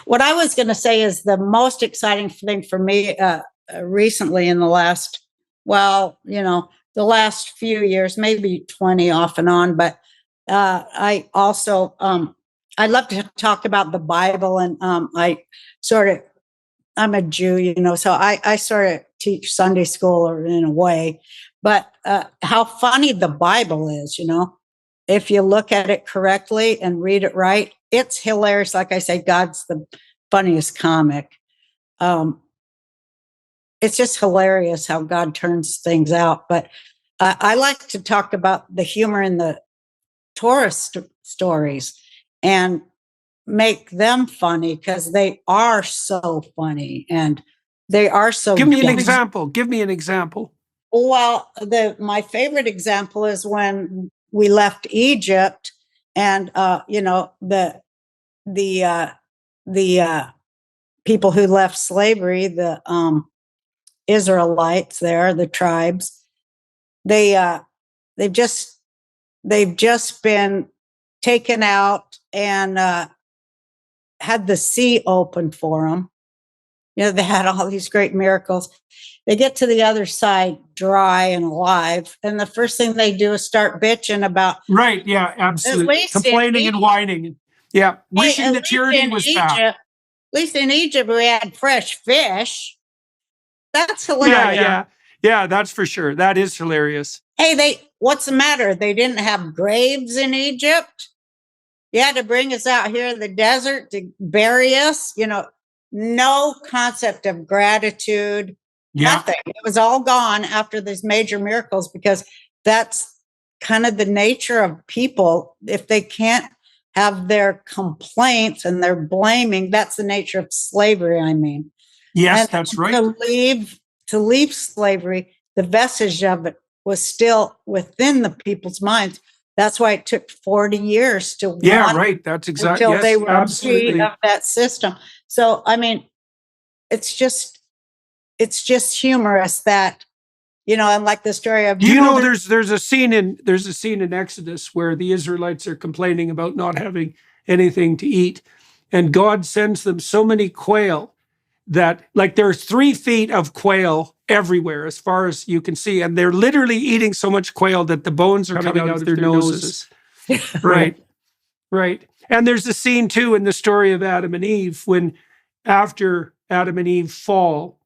What I was going to say is the most exciting thing for me recently in the last, the last few years, maybe 20 off and on. But I also, I love to talk about the Bible, and I'm a Jew, so I sort of teach Sunday school in a way. But how funny the Bible is, if you look at it correctly and read it right, it's hilarious. Like I say, God's the funniest comic. It's just hilarious how God turns things out. But I like to talk about the humor in the Torah stories and make them funny because they are so funny and they are so. Give me an example. Well, my favorite example is when we left Egypt, and the people who left slavery, the Israelites, the tribes, they've just been taken out and had the sea open for them. They had all these great miracles. They get to the other side dry and alive, and the first thing they do is start bitching about. Right, yeah, absolutely. Complaining and whining. Yeah, wishing the tyranny was back. At least in Egypt, we had fresh fish. That's hilarious. Yeah, that's for sure. That is hilarious. Hey, what's the matter? They didn't have graves in Egypt? You had to bring us out here in the desert to bury us? No concept of gratitude, nothing. It was all gone after these major miracles, because that's kind of the nature of people. If they can't have their complaints and their blaming, that's the nature of slavery, I mean. Yes, and that's right. To leave slavery, the vestige of it was still within the people's minds. That's why it took 40 years to That's exactly until they were free of that system. So, I mean, it's just humorous that, and like the story of there's a scene in Exodus where the Israelites are complaining about not having anything to eat, and God sends them so many quail that, like, there's 3 feet of quail everywhere as far as you can see, and they're literally eating so much quail that the bones are coming out of their noses. Right. And there's a scene too in the story of Adam and Eve, when after Adam and Eve fall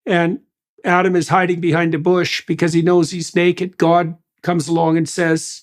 and Adam is hiding behind a bush because he knows he's naked, God comes along and says,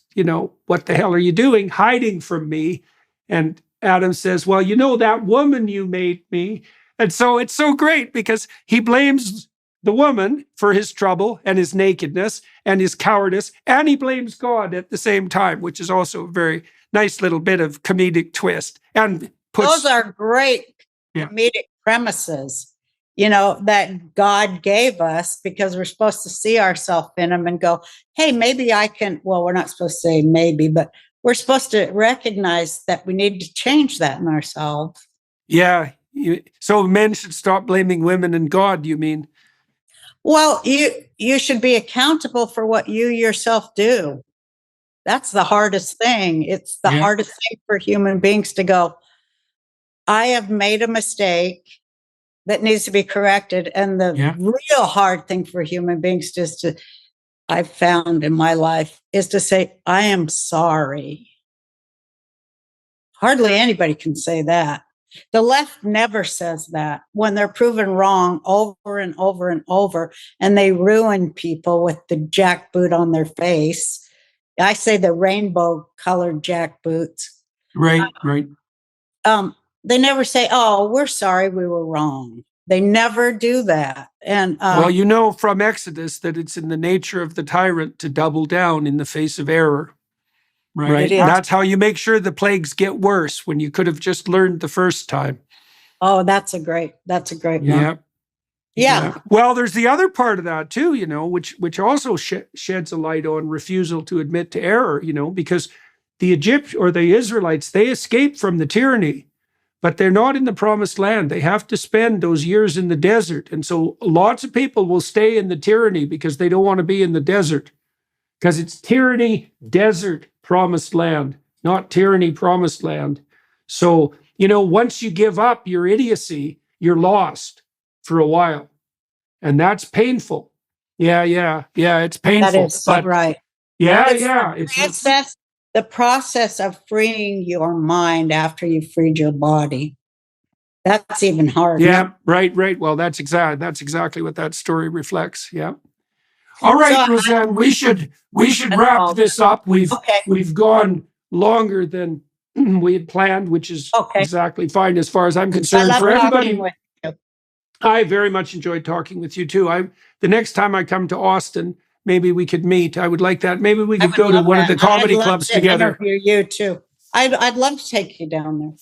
what the hell are you doing hiding from me? And Adam says, well, that woman you made me. And so it's so great because he blames the woman for his trouble and his nakedness and his cowardice, and he blames God at the same time, which is also a very nice little bit of comedic twist. And those are great comedic premises, that God gave us, because we're supposed to see ourselves in them and go, hey, maybe I can. Well, we're not supposed to say maybe, but we're supposed to recognize that we need to change that in ourselves. Yeah. So men should stop blaming women and God, you mean? Well, you should be accountable for what you yourself do. That's the hardest thing. It's the hardest thing for human beings to go, I have made a mistake that needs to be corrected. And the real hard thing for human beings I've found in my life is to say, I am sorry. Hardly anybody can say that. The left never says that when they're proven wrong over and over and over, and they ruin people with the jackboot on their face. I say the rainbow colored jackboots. Right, right. They never say, "Oh, we're sorry, we were wrong." They never do that. And well, you know from Exodus that it's in the nature of the tyrant to double down in the face of error. Right. That's how you make sure the plagues get worse when you could have just learned the first time. Oh, that's a great one. Yeah. Well, there's the other part of that too, you know, which also sheds a light on refusal to admit to error, you know, because the Israelites, they escaped from the tyranny, but they're not in the promised land. They have to spend those years in the desert. And so lots of people will stay in the tyranny because they don't want to be in the desert, because it's tyranny, desert, promised land, not tyranny, promised land. So, you know, once you give up your idiocy, you're lost for a while. And that's painful. Yeah, it's painful. That is so right. Yeah. The process of freeing your mind after you freed your body. That's even harder. Yeah, right. Well, that's exactly what that story reflects. Yeah. All right, so, Roseanne, we should wrap this up. We've gone longer than we had planned, which is exactly fine as far as I'm concerned. For everybody, with you. I very much enjoyed talking with you too. The next time I come to Austin, maybe we could meet. I would like that. Maybe we could go to one of the comedy clubs together. Interview you too. I'd love to take you down there.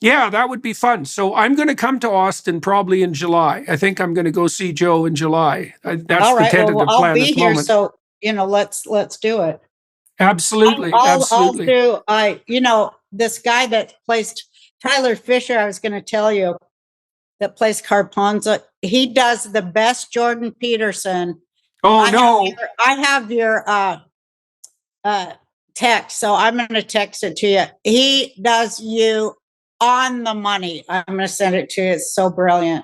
Yeah, that would be fun. So I'm going to come to Austin probably in July. I think I'm going to go see Joe in July. That's the tentative plan I'll be at the here, moment. so you know, let's do it. Absolutely. This guy that placed Tyler Fisher, I was going to tell you, that plays Carponza. He does the best Jordan Peterson. I have your text, so I'm going to text it to you. He does you on the money. I'm going to send it to you. It's so brilliant.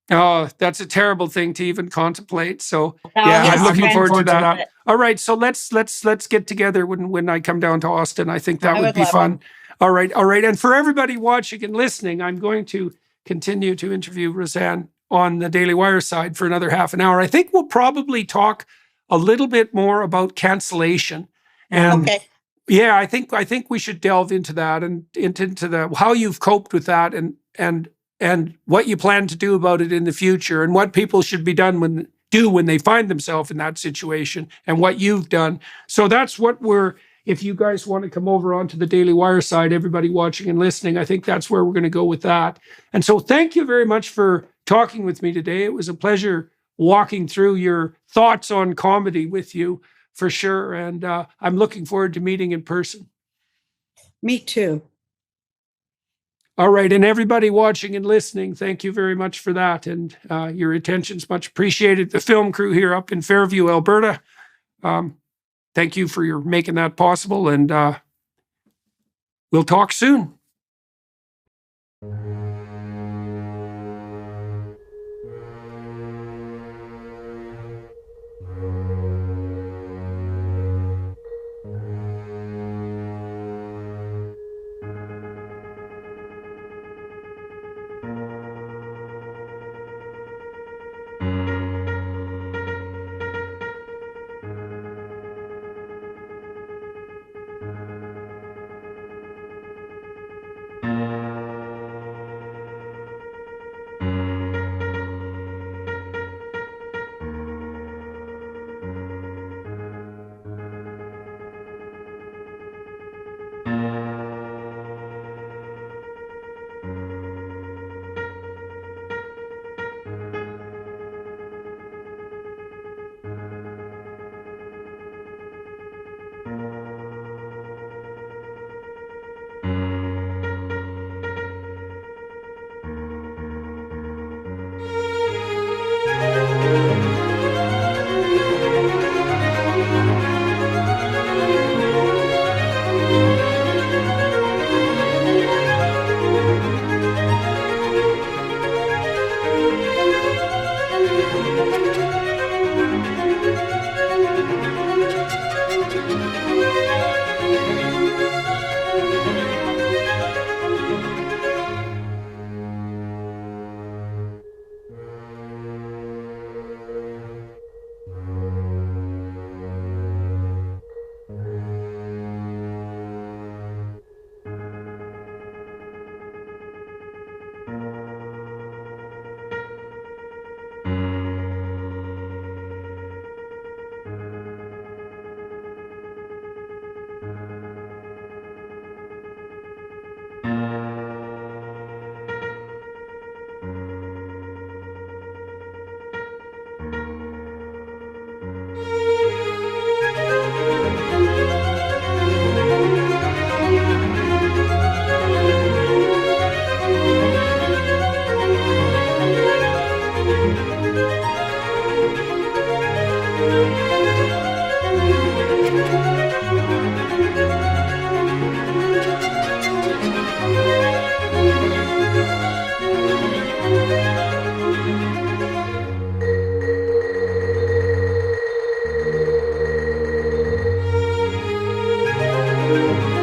Oh, that's a terrible thing to even contemplate. So I'm looking forward to that. All right, so let's get together when I come down to Austin. I think that would be fun. All right. And for everybody watching and listening, I'm going to continue to interview Roseanne on the Daily Wire side for another half an hour. I think we'll probably talk a little bit more about cancellation. And I think we should delve into that and into the how you've coped with that and what you plan to do about it in the future, and what people should be done when they find themselves in that situation, and what you've done. So that's what if you guys want to come over onto the Daily Wire side, everybody watching and listening, I think that's where we're going to go with that. And so thank you very much for talking with me today. It was a pleasure walking through your thoughts on comedy with you, for sure. And I'm looking forward to meeting in person. Me too. All right. And everybody watching and listening, thank you very much for that. And your attention's much appreciated. The film crew here up in Fairview, Alberta, thank you for making that possible. And we'll talk soon. Bye.